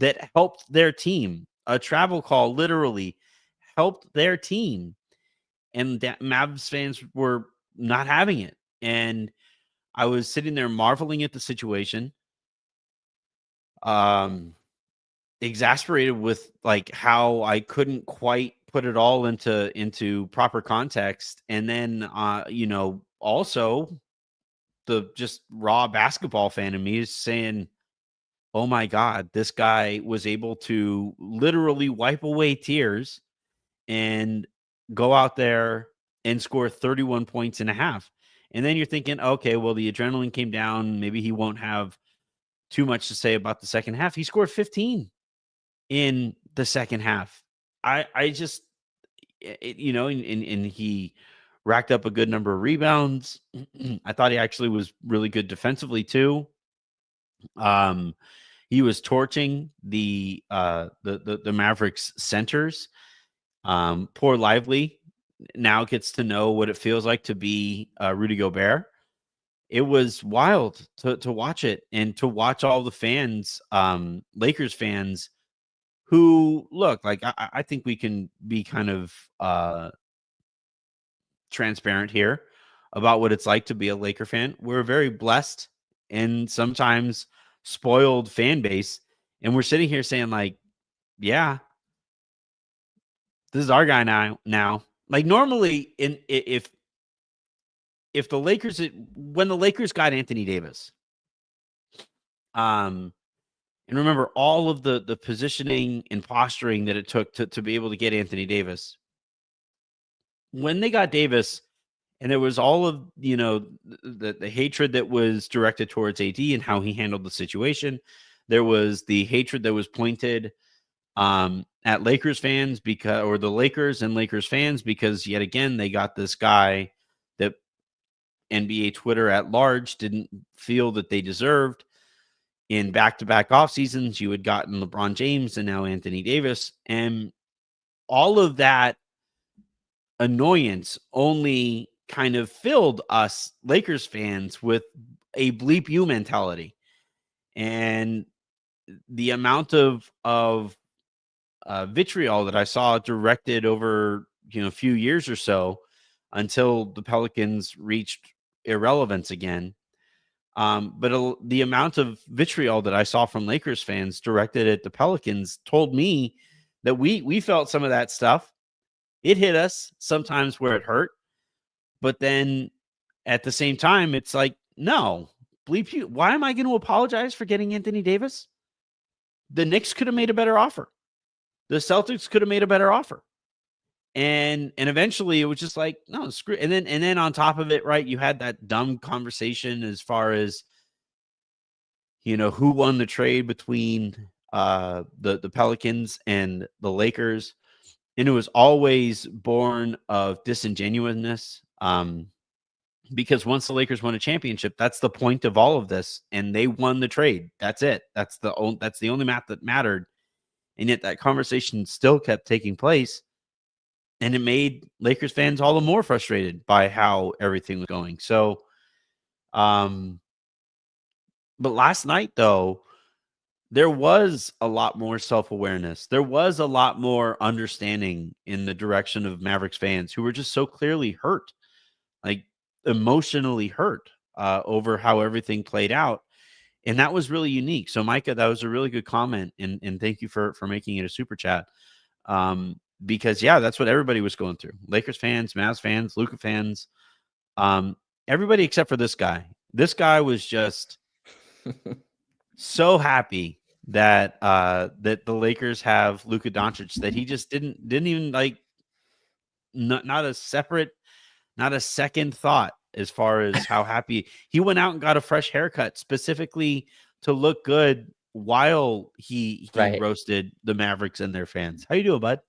that helped their team. A travel call literally helped their team, and that Mavs fans were not having it. And I was sitting there marveling at the situation, exasperated with like how I couldn't quite put it all into proper context, and then also the just raw basketball fan in me is saying, "Oh my god, this guy was able to literally wipe away tears and go out there and score 31 points and a half." And then you're thinking, "Okay, well the adrenaline came down, maybe he won't have too much to say about the second half." He scored 15 in the second half. I just and he racked up a good number of rebounds. I thought he actually was really good defensively too. Um, he was torching the Mavericks centers. Poor Lively now gets to know what it feels like to be Rudy Gobert. It was wild to watch it and to watch all the fans, Lakers fans, who look like I think we can be kind of transparent here about what it's like to be a Laker fan. We're a very blessed and sometimes spoiled fan base, and we're sitting here saying like, yeah, this is our guy now. Like normally if the Lakers when the Lakers got Anthony Davis, and remember all of the positioning and posturing that it took to be able to get Anthony Davis. When they got Davis, and there was all of the hatred that was directed towards AD and how he handled the situation. There was the hatred that was pointed at Lakers fans or the Lakers and Lakers fans, because yet again they got this guy that NBA Twitter at large didn't feel that they deserved. In back-to-back off seasons, you had gotten LeBron James and now Anthony Davis, and all of that annoyance only kind of filled us Lakers fans with a bleep you mentality. And the amount of vitriol that I saw directed over a few years or so until the Pelicans reached irrelevance again. But the amount of vitriol that I saw from Lakers fans directed at the Pelicans told me that we felt some of that stuff. It hit us sometimes where it hurt, but then at the same time, it's like, no, bleep you. Why am I going to apologize for getting Anthony Davis? the Knicks could have made a better offer. The Celtics could have made a better offer. And eventually it was just like, no, screw. And then on top of it, right, you had that dumb conversation as far as, who won the trade between the Pelicans and the Lakers. And it was always born of disingenuousness. Because once the Lakers won a championship, that's the point of all of this, and they won the trade. That's it. That's the only math that mattered. And yet that conversation still kept taking place, and it made Lakers fans all the more frustrated by how everything was going. So, but last night though, there was a lot more self-awareness. There was a lot more understanding in the direction of Mavericks fans who were just so clearly hurt, like emotionally hurt over how everything played out. And that was really unique. So Micah, that was a really good comment. And thank you for making it a super chat. Because yeah, that's what everybody was going through. Lakers fans, Mavs fans, Luka fans, everybody except for this guy. This guy was just so happy that that the Lakers have Luka Doncic that he just didn't even like not a second thought as far as how happy he went out and got a fresh haircut specifically to look good while he Right. roasted the Mavericks and their fans. How you doing, bud?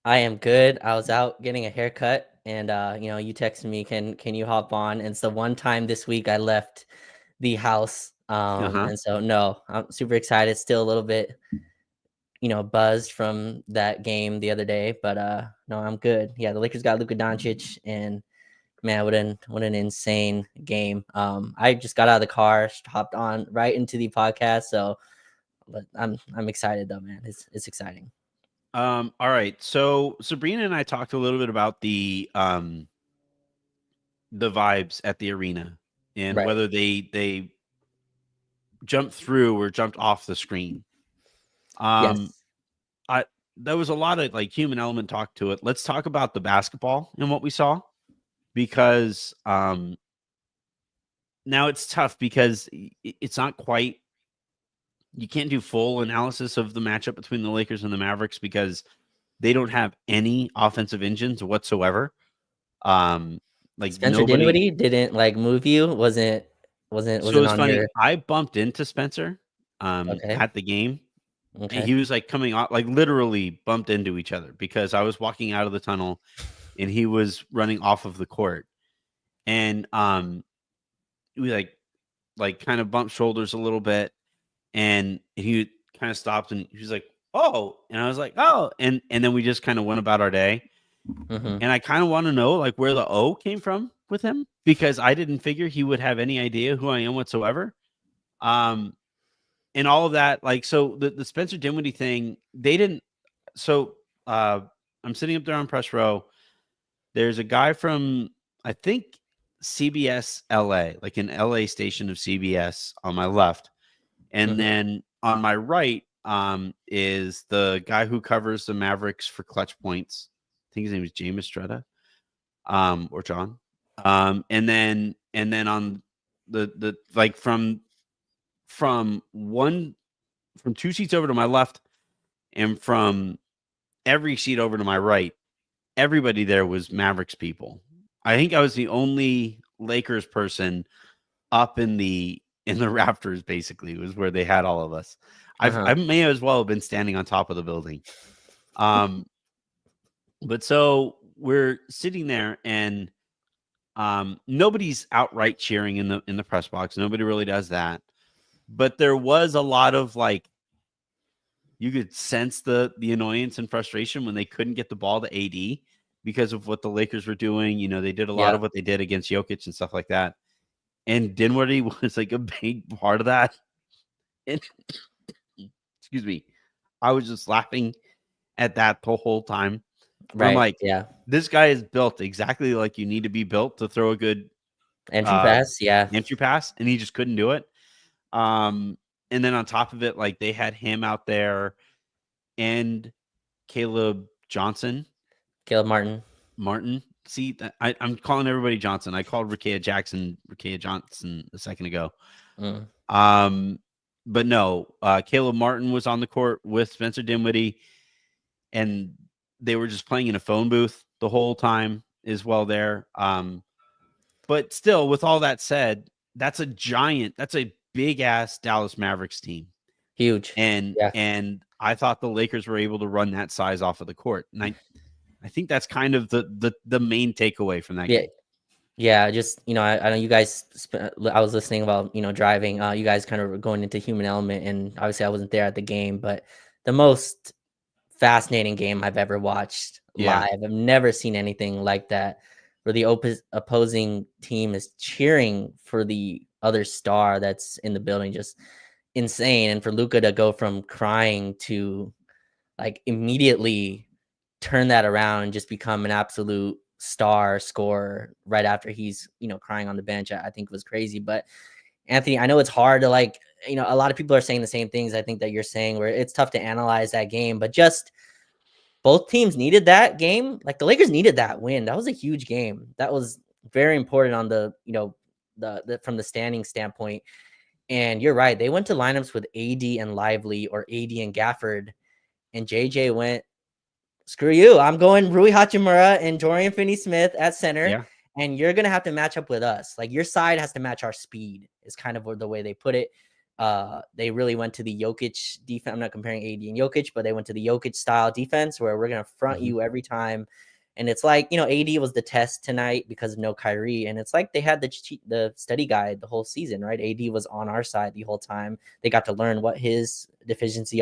I am good. I was out getting a haircut, and you texted me, can you hop on? And it's the one time this week I left the house. And so no, I'm super excited. Still a little bit, buzzed from that game the other day, but no, I'm good. Yeah, the Lakers got Luka Doncic, and man, what an insane game. I just got out of the car, hopped on right into the podcast, so but I'm excited though, man. It's exciting. All right. So Sabreena and I talked a little bit about the vibes at the arena and Right. whether they jumped through or jumped off the screen. Yes. There was a lot of like human element talk to it. Let's talk about the basketball and what we saw, because now it's tough because it's not quite, you can't do full analysis of the matchup between the Lakers and the Mavericks because they don't have any offensive engines whatsoever. Like Spencer nobody. Dinwiddie didn't like move you. Wasn't So it's on funny. your I bumped into Spencer okay. at the game. And Okay. he was like coming off, like literally bumped into each other because I was walking out of the tunnel and he was running off of the court. And we like kind of bumped shoulders a little bit, and he kind of stopped and he was like, "Oh," and I was like, "Oh," and then we just kind of went about our day. Mm-hmm. And I kind of want to know like where the O came from with him, because I didn't figure he would have any idea who I am whatsoever. And all of that, like, so the Spencer Dinwiddie thing, they didn't. So I'm sitting up there on press row. There's a guy from, I think, CBS LA, like an LA station of CBS on my left. And Mm-hmm. then on my right is the guy who covers the Mavericks for Clutch Points. I think his name is James Estrada, or John. And then on the like from two seats over to my left and from every seat over to my right, everybody there was Mavericks people. I think I was the only Lakers person up in the rafters, basically, was where they had all of us. I may as well have been standing on top of the building. But so we're sitting there and nobody's outright cheering in the press box. Nobody really does that. But there was a lot of like, you could sense the annoyance and frustration when they couldn't get the ball to AD because of what the Lakers were doing. They did a lot of what they did against Jokic and stuff like that. And Dinwiddie was like a big part of that. And excuse me, I was just laughing at that the whole time. Right. I'm like, yeah. This guy is built exactly like you need to be built to throw a good Entry pass. Yeah. entry pass, and he just couldn't do it. And then on top of it, like they had him out there and Caleb Martin. See, I'm calling everybody Johnson. I called Rickea Johnson a second ago. but no, Caleb Martin was on the court with Spencer Dinwiddie, and they were just playing in a phone booth the whole time as well there. But still, with all that said, that's a big ass Dallas Mavericks team. Huge. And I thought the Lakers were able to run that size off of the court. And I think that's kind of the main takeaway from that game. Yeah, just, I know you guys, I was listening about, driving, you guys kind of were going into human element, and obviously I wasn't there at the game, but the most fascinating game I've ever watched live. I've never seen anything like that, where the opposing team is cheering for the other star that's in the building. Just insane. And for Luka to go from crying to like immediately turn that around and just become an absolute star scorer right after he's, crying on the bench, I think was crazy. But Anthony, I know it's hard to a lot of people are saying the same things I think that you're saying, where it's tough to analyze that game, but just both teams needed that game. Like the Lakers needed that win. That was a huge game. That was very important on the, the from the standing standpoint. And you're right. They went to lineups with AD and Lively, or AD and Gafford, and JJ went, screw you. I'm going Rui Hachimura and Dorian Finney-Smith at center. Yeah. And you're going to have to match up with us. Like your side has to match our speed, is kind of the way they put it. They really went to the Jokic defense. I'm not comparing AD and Jokic, but they went to the Jokic style defense, where we're going to front you every time. And it's like, AD was the test tonight because of no Kyrie. And it's like they had the study guide the whole season, right? AD was on our side the whole time. They got to learn what his deficiencies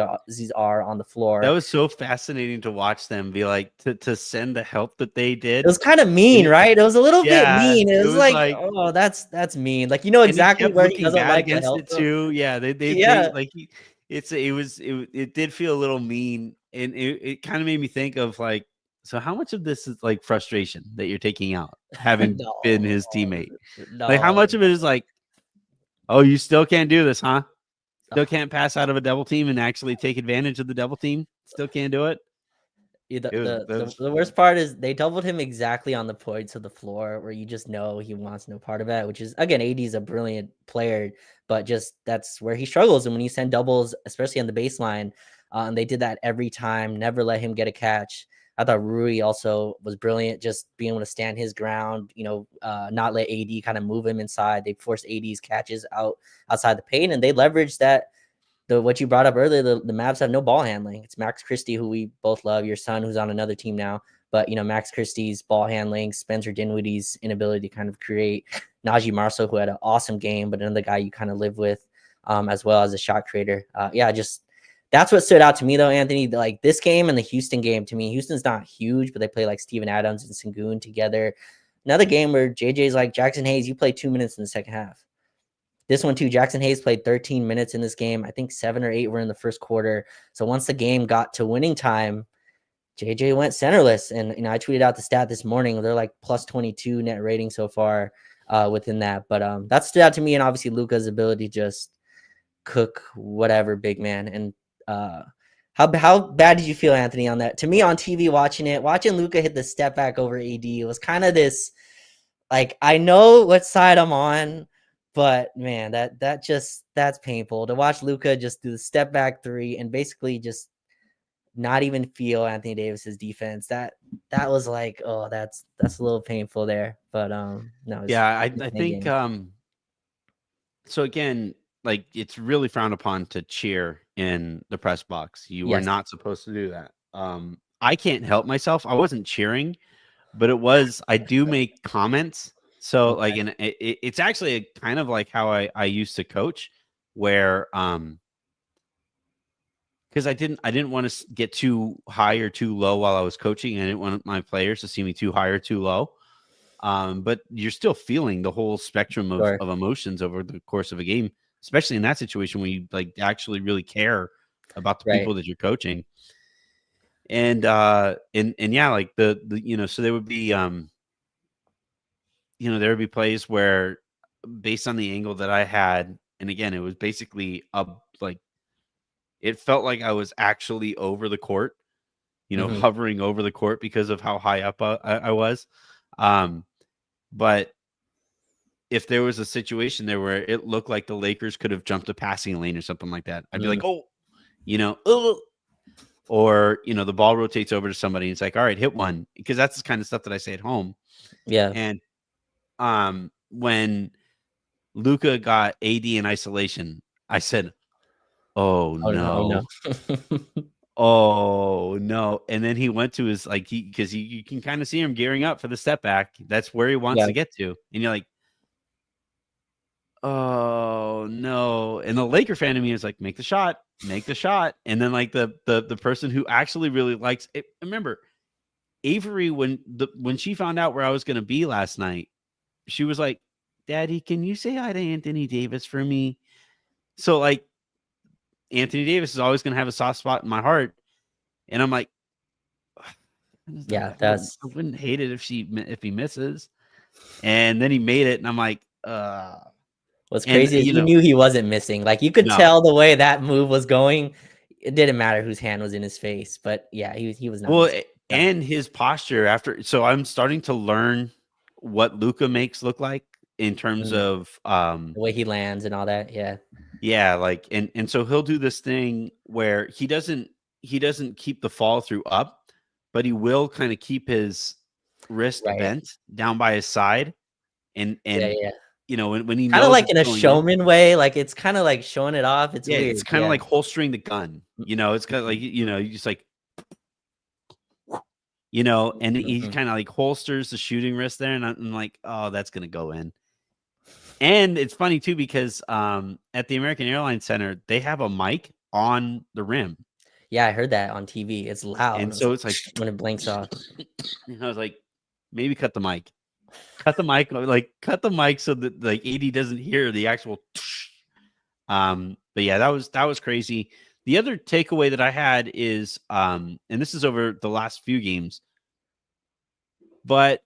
are on the floor. That was so fascinating to watch them be like, to send the help that they did. It was kind of mean, right? It was a little bit mean. It was like, oh, that's mean. Like, exactly where he doesn't like the help too. Yeah, they like it did feel a little mean, and it kind of made me think of like, so how much of this is like frustration that you're taking out, having been his teammate? Like, how much of it is like, oh, you still can't do this, huh? Still can't pass out of a double team and actually take advantage of the double team? Still can't do it? The worst part is they doubled him exactly on the points of the floor where you just know he wants no part of that, which is, again, AD is a brilliant player, but just that's where he struggles. And when you send doubles, especially on the baseline, and they did that every time, never let him get a catch. I thought Rui also was brilliant, just being able to stand his ground, not let AD kind of move him inside. They forced AD's catches outside the paint, and they leveraged that. What you brought up earlier, the Mavs have no ball handling. It's Max Christie, who we both love, your son, who's on another team now. But, Max Christie's ball handling, Spencer Dinwiddie's inability to kind of create, Najee Marshall, who had an awesome game, but another guy you kind of live with, as well as a shot creator. That's what stood out to me, though, Anthony. Like this game and the Houston game, to me, Houston's not huge, but they play like Steven Adams and Sengun together. Another game where JJ's like, Jackson Hayes, you played 2 minutes in the second half. This one, too, Jackson Hayes played 13 minutes in this game. I think 7 or 8 were in the first quarter. So once the game got to winning time, JJ went centerless. And, I tweeted out the stat this morning. They're like plus 22 net rating so far within that. But that stood out to me. And obviously Luka's ability to just cook whatever big man. And how bad did you feel, Anthony, on that? To me, on TV, watching Luka hit the step back over AD, it was kind of this, like, I know what side I'm on, but man, that's painful to watch Luka just do the step back three and basically just not even feel Anthony Davis's defense. That was like, oh, that's a little painful there. But no, I think so again, like it's really frowned upon to cheer in the press box. You were not supposed to do that. I can't help myself. I wasn't cheering, but I do make comments. So like, and it's actually a kind of like how I used to coach, where because I didn't want to get too high or too low while I was coaching. I didn't want my players to see me too high or too low. But you're still feeling the whole spectrum of emotions over the course of a game, especially in that situation when you like actually really care about the people that you're coaching. And yeah, like the so there would be there would be plays where based on the angle that I had, and again, it was basically it felt like I was actually over the court, hovering over the court because of how high up I was. But if there was a situation there where it looked like the Lakers could have jumped a passing lane or something like that, I'd be like, oh, or the ball rotates over to somebody. And it's like, all right, hit one, because that's the kind of stuff that I say at home. Yeah. And when Luka got AD in isolation, I said, oh no. Oh no. And then he went to his because you can kind of see him gearing up for the step back. That's where he wants to get to. And you're like, oh no. And the Laker fan in me is like, make the shot. And then like the person who actually really likes it. Remember, Avery, when she found out where I was gonna be last night, she was like, Daddy, can you say hi to Anthony Davis for me? So like Anthony Davis is always gonna have a soft spot in my heart. And I'm like, yeah, I wouldn't hate it if he misses. And then he made it, and I'm like, what's crazy is you knew he wasn't missing. Like you could tell the way that move was going. It didn't matter whose hand was in his face, but yeah, he was not. Well, and his posture after. So I'm starting to learn what Luka makes look like in terms of the way he lands and all that. Yeah, like and so he'll do this thing where he doesn't keep the follow through up, but he will kind of keep his wrist bent down by his side, and when he kind of like in a showman way, like it's kind of like showing it off. It's weird. It's kind of like holstering the gun. It's kind of like you just like and he kind of like holsters the shooting wrist there, and I'm like, oh, that's gonna go in. And it's funny too because at the American Airlines Center they have a mic on the rim. Yeah, I heard that on TV. It's loud, and so it's like when it blinks off. I was like, maybe cut the mic, cut the mic so that like AD doesn't hear the actual. But yeah, that was crazy. The other takeaway that I had is, and this is over the last few games, but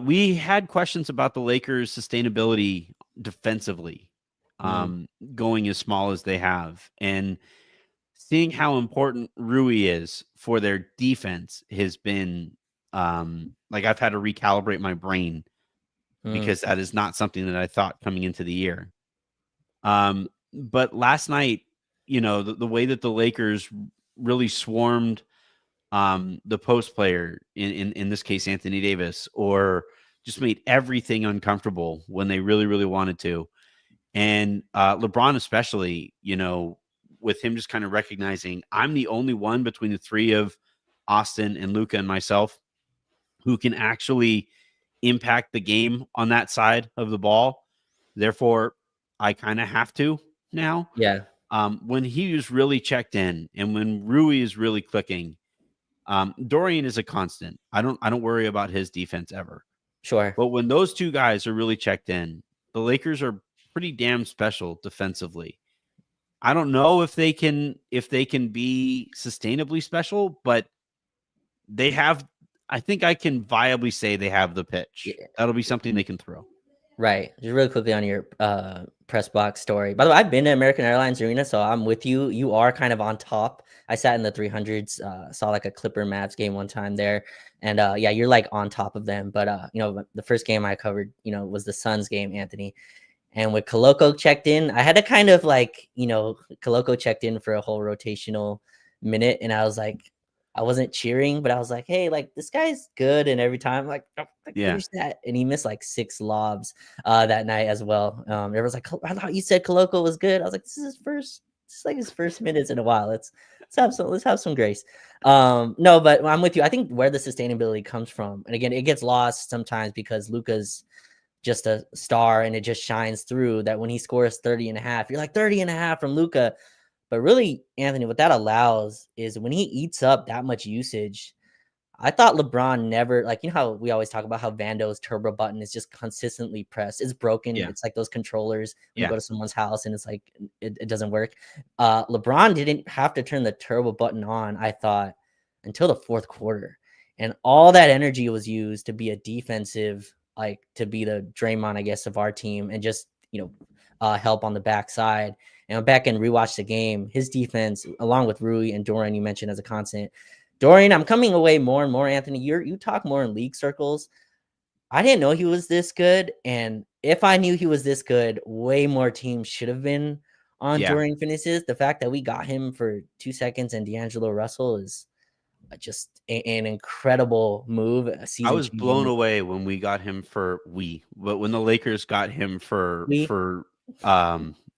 we had questions about the Lakers' sustainability defensively, going as small as they have, and seeing how important Rui is for their defense has been like I've had to recalibrate my brain because that is not something that I thought coming into the year. But last night, the way that the Lakers really swarmed the post player, in this case Anthony Davis, or just made everything uncomfortable when they really, really wanted to. And LeBron especially, with him just kind of recognizing I'm the only one between the three of Austin and Luka and myself who can actually impact the game on that side of the ball. Therefore, I kind of have to now. Yeah. When he was really checked in and when Rui is really clicking, Dorian is a constant. I don't worry about his defense ever. Sure. But when those two guys are really checked in, the Lakers are pretty damn special defensively. I don't know if they can be sustainably special, but they have. I think I can viably say they have the pitch. Yeah. That'll be something they can throw. Right. Just really quickly on your press box story. By the way, I've been to American Airlines Arena, so I'm with you. You are kind of on top. I sat in the 300s, saw like a Clipper Mavs game one time there. And yeah, you're like on top of them. But, the first game I covered, was the Suns game, Anthony. And with Koloko checked in, I had to kind of like, Koloko checked in for a whole rotational minute. And I was like, I wasn't cheering, but I was like, hey, like this guy's good. And every time like, finish that. And he missed like 6 lobs that night as well. Everyone's like, I thought you said Koloko was good. I was like, this is his first minutes in a while. Let's have some grace. No, but I'm with you. I think where the sustainability comes from, and again, it gets lost sometimes because Luka's just a star and it just shines through that when he scores 30 and a half, you're like 30 and a half from Luka. But really, Anthony, what that allows is when he eats up that much usage, I thought LeBron never, like, how we always talk about how Vando's turbo button is just consistently pressed. It's broken. Yeah. It's like those controllers when you go to someone's house and it's like, it doesn't work. LeBron didn't have to turn the turbo button on, I thought, until the fourth quarter. And all that energy was used to be a defensive, like to be the Draymond, I guess, of our team and just, help on the backside. And I'm back and rewatch the game. His defense, along with Rui and Dorian, you mentioned as a constant. Dorian, I'm coming away more and more, Anthony. You talk more in league circles. I didn't know he was this good, and if I knew he was this good, way more teams should have been on Dorian Finney-Smith. The fact that we got him for 2 seconds and D'Angelo Russell is just an incredible move, a I was season-changing blown move. away when we got him but when the Lakers got him for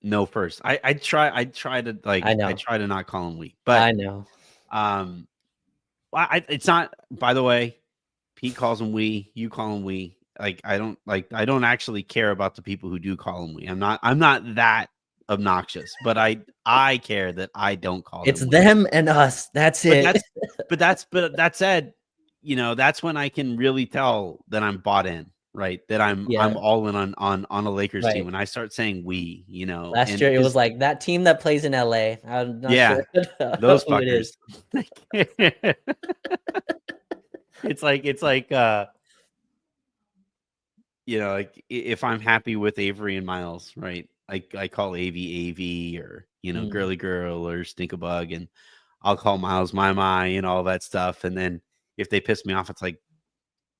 no first. I try to I try to not call him we, but I know. it's not, by the way, Pete calls him we, you call him we. I don't actually care about the people who do call him we. I'm not that obnoxious, but I care that I don't call It's them we. them and us. That's it. But that said, that's when I can really tell that I'm bought in, right? That I'm all in on a Lakers team. When I start saying we, Last year it was like that team that plays in LA. I'm not sure those who it is. It's like like if I'm happy with Avery and Miles, right? I call AV or girly girl or stinkabug, and I'll call Miles my and all that stuff. And then if they piss me off, it's like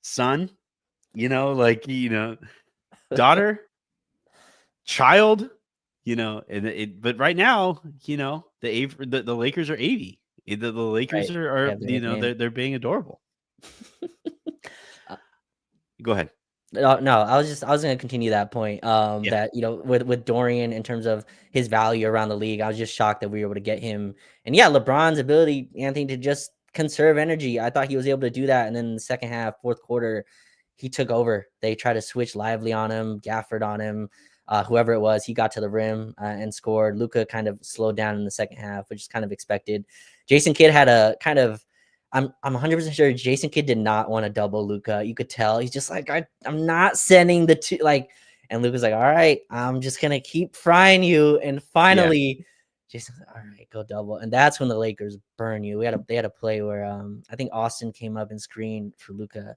son, daughter, child, but right now, the Lakers are 80. The Lakers are they're being adorable. Go ahead. No, I was going to continue that point. That with Dorian in terms of his value around the league, I was just shocked that we were able to get him. And LeBron's ability, Anthony, to just conserve energy. I thought he was able to do that. And then in the second half, fourth quarter, he took over. They tried to switch Lively on him, Gafford on him, whoever it was. He got to the rim and scored. Luka kind of slowed down in the second half, which is kind of expected. Jason Kidd had a kind of. I'm 100% sure Jason Kidd did not want to double Luka. You could tell he's just like, I'm not sending the two, and Luka's like, all right, I'm just gonna keep frying you. And finally, Jason's like, all right, go double. And that's when the Lakers burn you. They had a play where I think Austin came up and screened for Luka,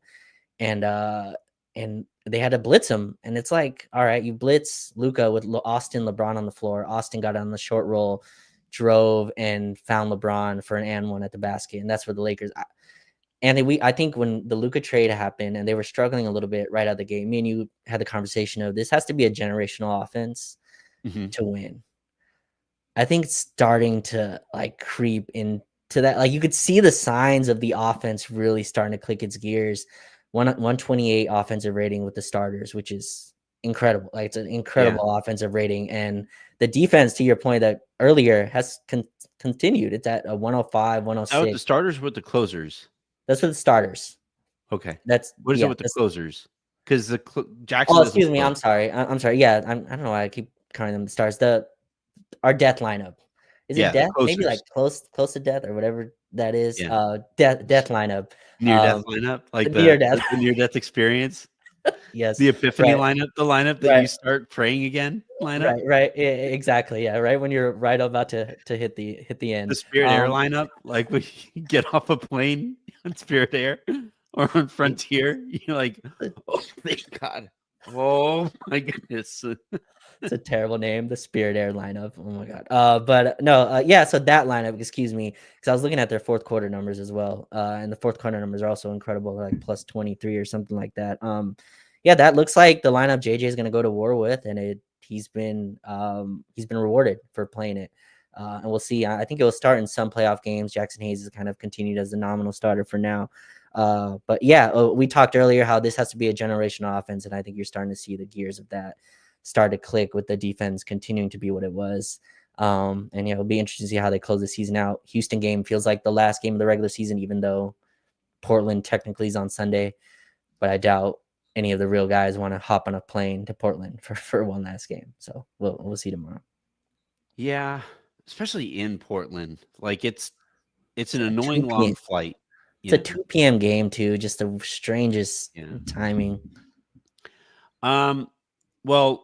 and they had to blitz him. And it's like, all right, you blitz Luka with Austin, LeBron on the floor. Austin got on the short roll, drove and found LeBron for an and one at the basket, and that's where the Lakers. I think when the Luka trade happened and they were struggling a little bit right out of the game, me and you had the conversation of this has to be a generational offense to win. I think it's starting to creep into that. You could see the signs of the offense really starting to click its gears. 128 offensive rating with the starters, which is incredible. It's an incredible offensive rating, and the defense, to your point that earlier, has continued. It's at a 105, 106. With the starters, with the closers. That's with the starters. Okay. That's what is it with the closers? Because Jackson. Oh, excuse me. I'm sorry. I'm sorry. Yeah, I don't know why I keep calling them the stars. Our death lineup. Is it death? Maybe close to death or whatever that is. Death lineup. Near death lineup, the near death experience. Yes, the epiphany lineup, the lineup that you start praying again lineup. Right, exactly. Yeah, right when you're right about to hit the end. The Spirit Air lineup, like when you get off a plane on Spirit Air or on Frontier, you're like, oh, thank God. Oh my goodness. It's a terrible name, the Spirit Air lineup. Oh my God. But no, so that lineup, excuse me, because I was looking at their fourth quarter numbers as well. And the fourth quarter numbers are also incredible, like plus 23 or something like that. That looks like the lineup JJ is going to go to war with, and he's been rewarded for playing it. And we'll see. I think it will start in some playoff games. Jackson Hayes is kind of continued as the nominal starter for now. But we talked earlier how this has to be a generational offense, and I think you're starting to see the gears of that start to click with the defense continuing to be what it was. And it'll be interesting to see how they close the season out. Houston game feels like the last game of the regular season, even though Portland technically is on Sunday, but I doubt any of the real guys want to hop on a plane to Portland for one last game. So we'll see tomorrow. Yeah, especially in Portland. It's an annoying long flight. It's a 2 p.m. game too, just the strangest timing. Well,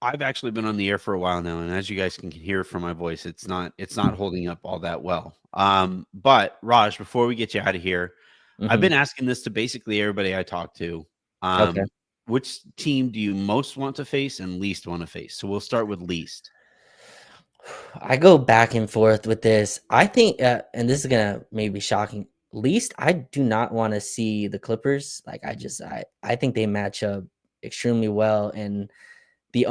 I've actually been on the air for a while now, and as you guys can hear from my voice, it's not holding up all that well. But Raj, before we get you out of here, I've been asking this to basically everybody I talk to. Which team do you most want to face and least want to face? So we'll start with least. I go back and forth with this. I think, and this is gonna maybe be shocking, least I do not want to see the Clippers. Like I think they match up extremely well, and the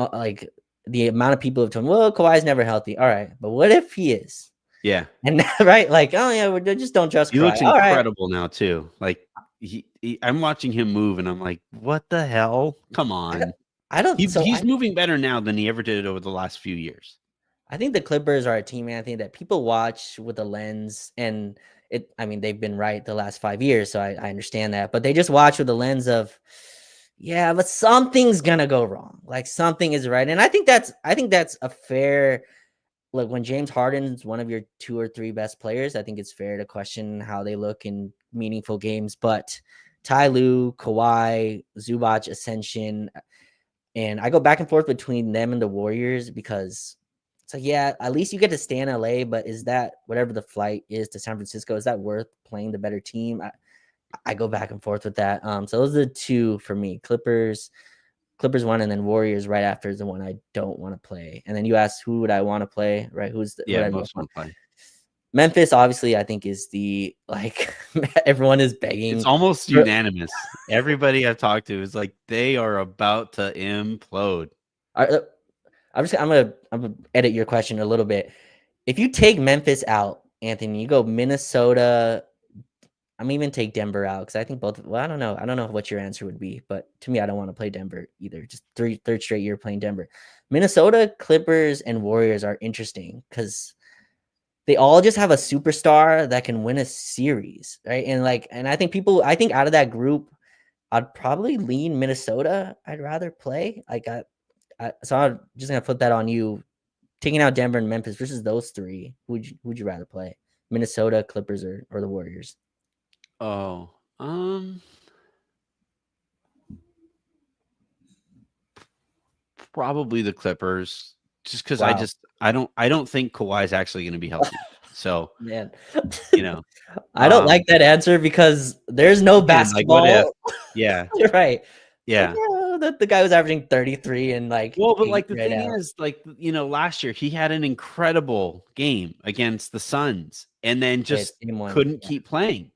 the amount of people have told me, well, Kawhi's never healthy. All right, but what if he is? Yeah. And right, like, oh yeah, we just don't trust He Kawhi. looks All right, incredible now too. Like I'm watching him move, and I'm like, what the hell? Come on. I don't. So He's moving better now than he ever did over the last few years. I think the Clippers are a team, man. I think that people watch with a lens, and I mean, they've been right the last 5 years, so I understand that. But they just watch with the lens of, yeah, but something's gonna go wrong. Like something is right, and I think that's a fair. Look, when James Harden's one of your 2 or 3 best players, I think it's fair to question how they look in meaningful games. But Ty Lue, Kawhi, Zubac, Ascension, and I go back and forth between them and the Warriors because it's like, yeah, at least you get to stay in LA, but is that whatever the flight is to San Francisco, is that worth playing the better team? I go back and forth with that. So those are the 2 for me. Clippers 1, and then Warriors right after is the one I don't want to play. And then you asked who would I want to play, right? Yeah, most want to play. Memphis, obviously, I think is the everyone is begging. It's almost unanimous. Everybody I've talked to is like they are about to implode. I'm gonna edit your question a little bit. If you take Memphis out, Anthony, you go Minnesota. I'm even take Denver out because I think both. Well, I don't know what your answer would be, but to me, I don't want to play Denver either. Just third straight year playing Denver. Minnesota, Clippers, and Warriors are interesting because they all just have a superstar that can win a series, right? And I think out of that group, I'd probably lean Minnesota. I'd rather play. So I'm just gonna put that on you. Taking out Denver and Memphis versus those 3, would you rather play? Minnesota, Clippers, or the Warriors? Oh, probably the Clippers, just because Wow. I don't think Kawhi's actually going to be healthy. So, Man, I don't like that answer because there's no basketball. Like, what if? Yeah, right. Yeah. The guy was averaging 33 and well, but the right thing is, last year he had an incredible game against the Suns, and then just couldn't keep playing.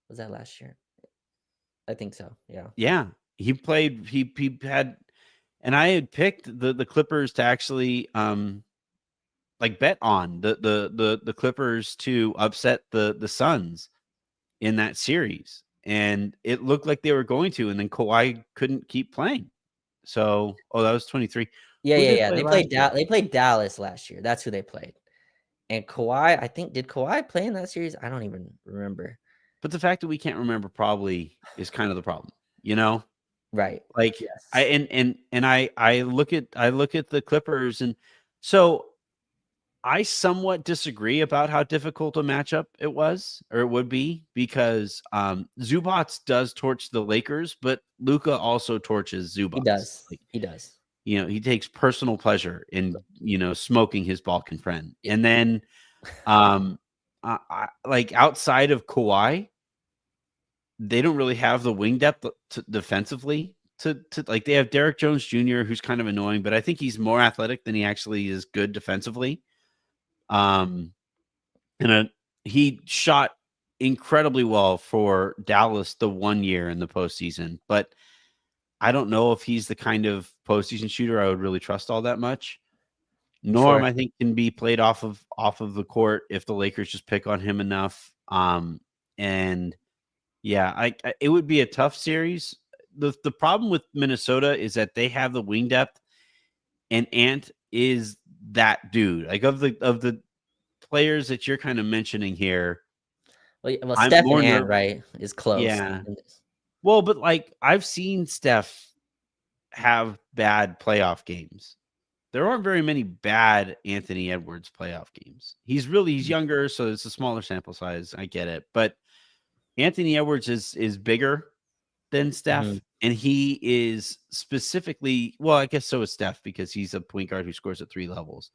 Was that last year? I think so. Yeah. Yeah, he played. He had, and I had picked the Clippers to actually bet on the Clippers to upset the Suns in that series, and it looked like they were going to, and then Kawhi couldn't keep playing. So, that was 23. Yeah. They played Dallas last year. That's who they played. And Kawhi, did Kawhi play in that series? I don't even remember. But the fact that we can't remember probably is kind of the problem, Right. Like, yes. I look at the Clippers, and so I somewhat disagree about how difficult a matchup it was or it would be because Zubac does torch the Lakers, but Luka also torches Zubac. He does. He does. He takes personal pleasure in smoking his Balkan friend, and then outside of Kawhi, they don't really have the wing depth defensively to they have Derek Jones Jr., who's kind of annoying, but I think he's more athletic than he actually is good defensively. He shot incredibly well for Dallas the 1 year in the postseason, but I don't know if he's the kind of postseason shooter I would really trust all that much. Norm, I think, can be played off of the court if the Lakers just pick on him enough. And yeah, it would be a tough series. The problem with Minnesota is that they have the wing depth, and Ant is that dude. Like of the players that you're kind of mentioning here. Well, Steph and Ant, right, is close. Yeah. Well, but I've seen Steph have bad playoff games. There aren't very many bad Anthony Edwards playoff games. He's younger, so it's a smaller sample size. I get it. But Anthony Edwards is bigger than Steph, and he is specifically, well, I guess so is Steph because he's a point guard who scores at 3 levels.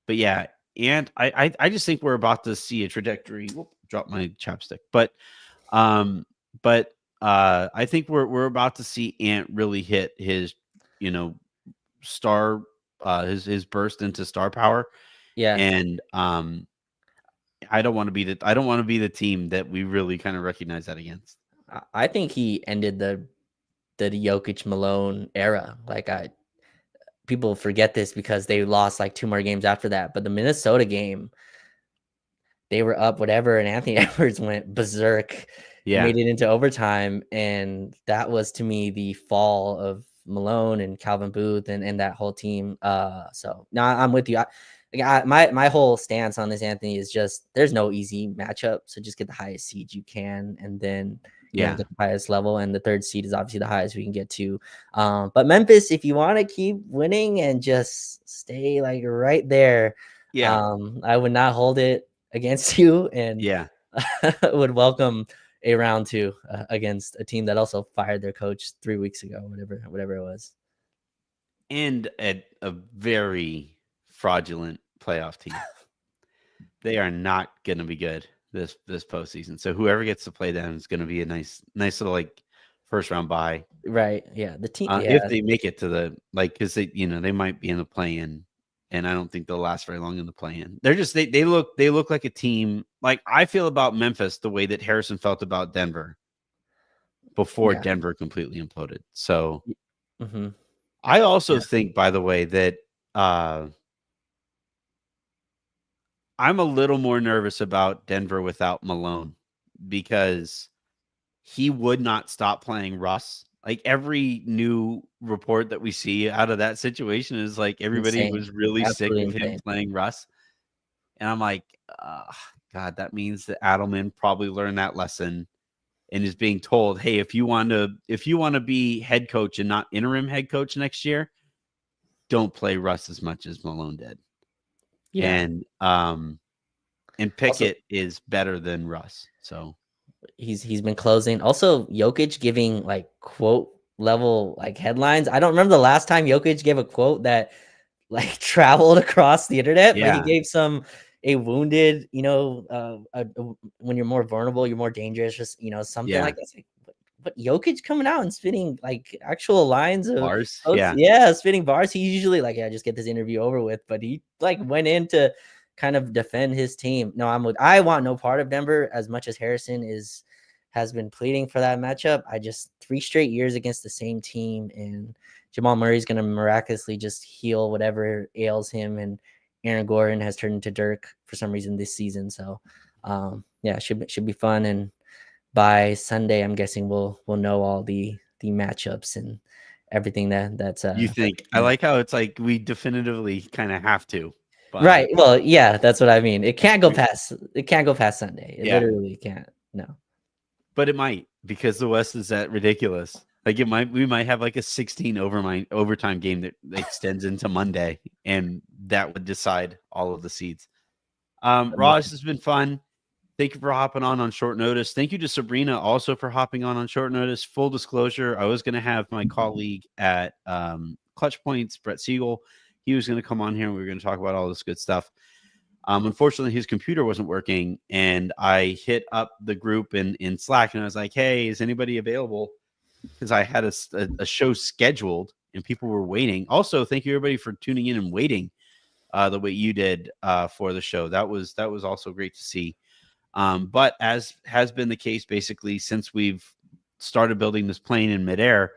But yeah, and I just think we're about to see a trajectory. Whoop, drop my chapstick. But I think we're about to see Ant really hit his, star, his burst into star power. Yeah. And I don't want to be the team that we really kind of recognize that against. I think he ended the Jokic Malone era. Like people forget this because they lost like 2 more games after that. But the Minnesota game, they were up whatever, and Anthony Edwards went berserk, made it into overtime, and that was to me the fall of Malone and Calvin Booth and that whole team. So now I'm with you. My whole stance on this, Anthony, is just there's no easy matchup. So just get the highest seed you can, and then get the highest level. And the 3rd seed is obviously the highest we can get to. But Memphis, if you want to keep winning and just stay like right there, I would not hold it against you, and would welcome a round 2 against a team that also fired their coach 3 weeks ago, whatever it was, and a very fraudulent playoff team. They are not going to be good this postseason. So whoever gets to play them is going to be a nice little like first round bye. Right? Yeah, the team. If they make it to the because they might be in the play-in. And I don't think they'll last very long in the play-in. They're just they look like a team. Like I feel about Memphis the way that Harrison felt about Denver before Denver completely imploded. So I also think, by the way, that I'm a little more nervous about Denver without Malone because he would not stop playing Russ. Like every new report that we see out of that situation is like everybody was really sick of him playing Russ. And I'm like, God, that means that Adelman probably learned that lesson and is being told, hey, if you want to be head coach and not interim head coach next year, don't play Russ as much as Malone did. Yeah. And Pickett is better than Russ. So he's been closing. Also, Jokic giving like quote level like headlines. I don't remember the last time Jokic gave a quote that like traveled across the internet, but he gave a wounded, when you're more vulnerable, you're more dangerous, just something like that. Like, but Jokic coming out and spitting like actual lines of bars, spitting bars. He usually like, just get this interview over with, but he like went in to kind of defend his team. No, I want no part of Denver as much as Harrison has been pleading for that matchup. I just 3 straight years against the same team, and Jamal Murray's going to miraculously just heal whatever ails him, and Aaron Gordon has turned into Dirk for some reason this season. So it should be fun, and by Sunday I'm guessing we'll know all the matchups and everything that's you think. I like how it's like we definitively kind of have to. Right. Well, yeah, that's what I mean. It can't go past Sunday. It literally can't. No. But it might, because the West is that ridiculous. Like we might have like a 16 overtime game that extends into Monday, and that would decide all of the seeds. Ross, has been fun. Thank you for hopping on short notice. Thank you to Sabreena also for hopping on short notice. Full disclosure, I was going to have my colleague at Clutch Points, Brett Siegel. He was going to come on here and we were going to talk about all this good stuff. Unfortunately, his computer wasn't working, and I hit up the group in Slack, and I was like, hey, is anybody available? Because I had a show scheduled and people were waiting. Also, thank you everybody for tuning in and waiting the way you did for the show. That was also great to see. But as has been the case basically since we've started building this plane in midair,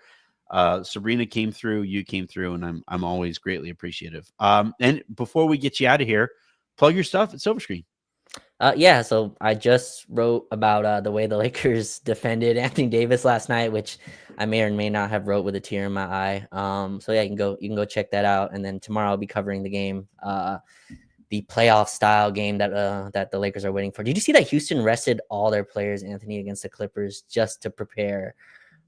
Sabreena came through, you came through, and I'm always greatly appreciative. And before we get you out of here, plug your stuff at Silver Screen. So I just wrote about the way the Lakers defended Anthony Davis last night, which I may or may not have wrote with a tear in my eye. You can go check that out. And then tomorrow I'll be covering the game, the playoff style game that the Lakers are waiting for. Did you see that Houston rested all their players, Anthony, against the Clippers just to prepare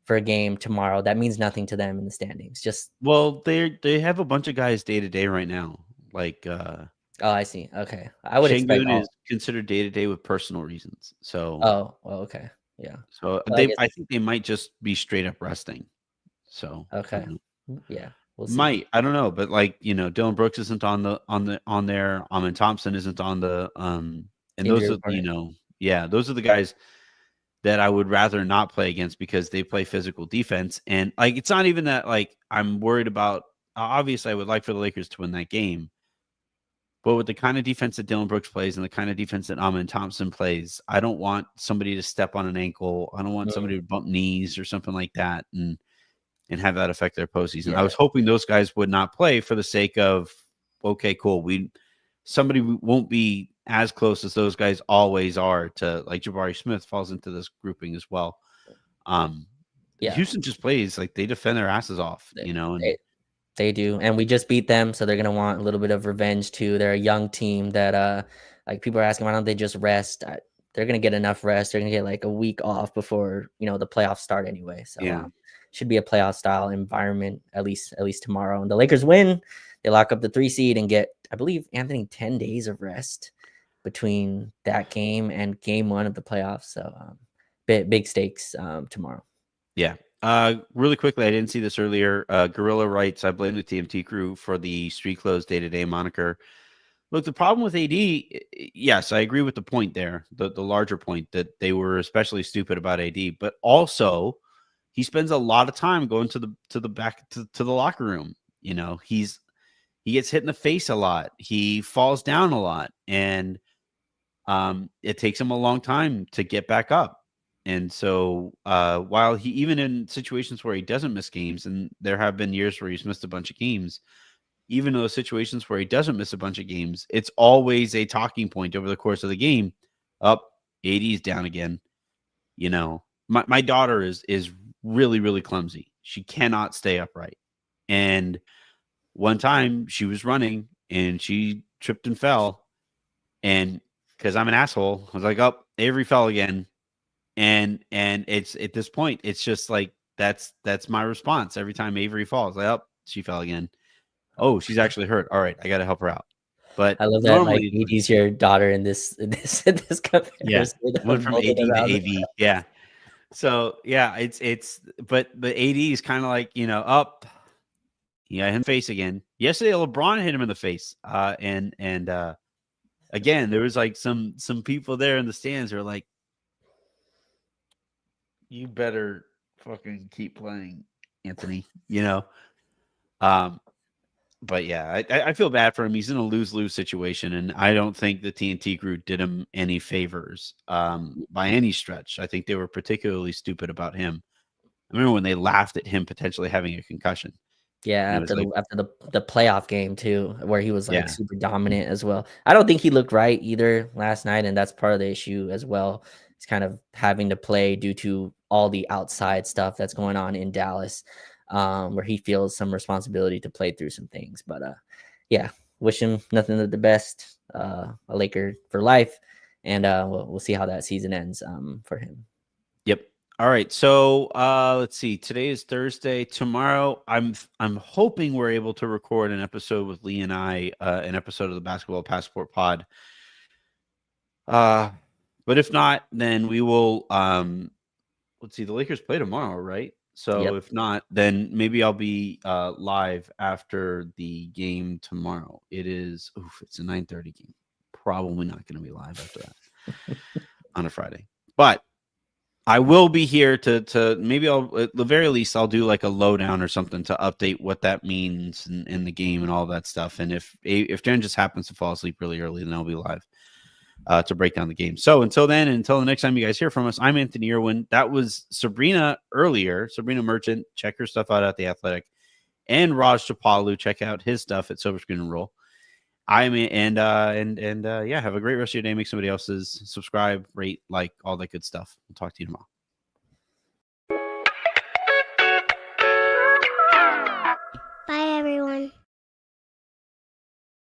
for a game tomorrow that means nothing to them in the standings? They have a bunch of guys day to day right now. Like oh, I see. Okay, I would expect is considered day to day with personal reasons. So okay, yeah. So I think they might just be straight up resting. So okay, yeah. We'll see. I don't know, but Dylan Brooks isn't on there. Amin Thompson isn't on the and those are those are the guys that I would rather not play against because they play physical defense. And like, it's not even that like I'm worried about. Obviously, I would like for the Lakers to win that game, But with the kind of defense that Dylan Brooks plays and the kind of defense that Amin Thompson plays, I don't want somebody to step on an ankle. I don't want somebody to bump knees or something like that and have that affect their postseason. I was hoping those guys would not play for the sake of, okay, cool. Somebody won't be as close as those guys always are to, like Jabari Smith falls into this grouping as well. Houston just plays like they defend their asses off, and they do. And we just beat them. So they're going to want a little bit of revenge too. They're a young team that, like people are asking, why don't they just rest? They're going to get enough rest. They're going to get like a week off before, the playoffs start anyway. So should be a playoff style environment, at least tomorrow. And the Lakers win. They lock up the 3 seed and get, I believe, Anthony, 10 days of rest between that game and game 1 of the playoffs. So big stakes tomorrow. Yeah. Really quickly, I didn't see this earlier. Gorilla writes, I blame the TMT crew for the street clothes day-to-day moniker. Look, the problem with AD, yes, I agree with the point there, the larger point that they were especially stupid about AD, but also he spends a lot of time going to the back to the locker room. He gets hit in the face a lot. He falls down a lot, and it takes him a long time to get back up. And so while he, even in situations where he doesn't miss games, and there have been years where he's missed a bunch of games, even those situations where he doesn't miss a bunch of games, it's always a talking point over the course of the game. Up, AD's down again. My daughter is really, really clumsy. She cannot stay upright. And one time she was running and she tripped and fell. And because I'm an asshole, I was like, oh, Avery fell again. And it's at this point, it's just like, that's my response. Every time Avery falls, like, oh, she fell again. Oh, she's actually hurt. All right, I got to help her out. But I love that. Normally, like, AD's your daughter in this comparison. Yeah, went from AD to AV. Yeah. So yeah, but AD is kind of like, up. Yeah, him face again. Yesterday, LeBron hit him in the face. And again, there was like some people there in the stands who are like, you better fucking keep playing, Anthony. But yeah, I feel bad for him. He's in a lose-lose situation, and I don't think the TNT crew did him any favors by any stretch. I think they were particularly stupid about him. I remember when they laughed at him potentially having a concussion. Yeah, after the playoff game too, where he was like super dominant as well. I don't think he looked right either last night, and that's part of the issue as well. He's kind of having to play due to all the outside stuff that's going on in Dallas. Where he feels some responsibility to play through some things. But wish him nothing but the best, a Laker for life. And we'll see how that season ends for him. Yep. All right. So let's see. Today is Thursday. Tomorrow, I'm hoping we're able to record an episode with Lee and I, an episode of the Basketball Passport Pod. But if not, then we will. Let's see. The Lakers play tomorrow, right? So if not, then maybe I'll be live after the game tomorrow. It's a 9:30 game. Probably not going to be live after that on a Friday. But I will be here to maybe at the very least I'll do like a lowdown or something to update what that means in the game and all that stuff. And if Jen just happens to fall asleep really early, then I'll be live to break down the game. So until the next time you guys hear from us, I'm Anthony Irwin. That was Sabreena earlier, Sabreena Merchant. Check her stuff out at The Athletic. And Raj Chapalu, check out his stuff at Silver Screen and Roll. Have a great rest of your day. Make somebody else's. Subscribe, rate, like, all that good stuff. We'll talk to you tomorrow.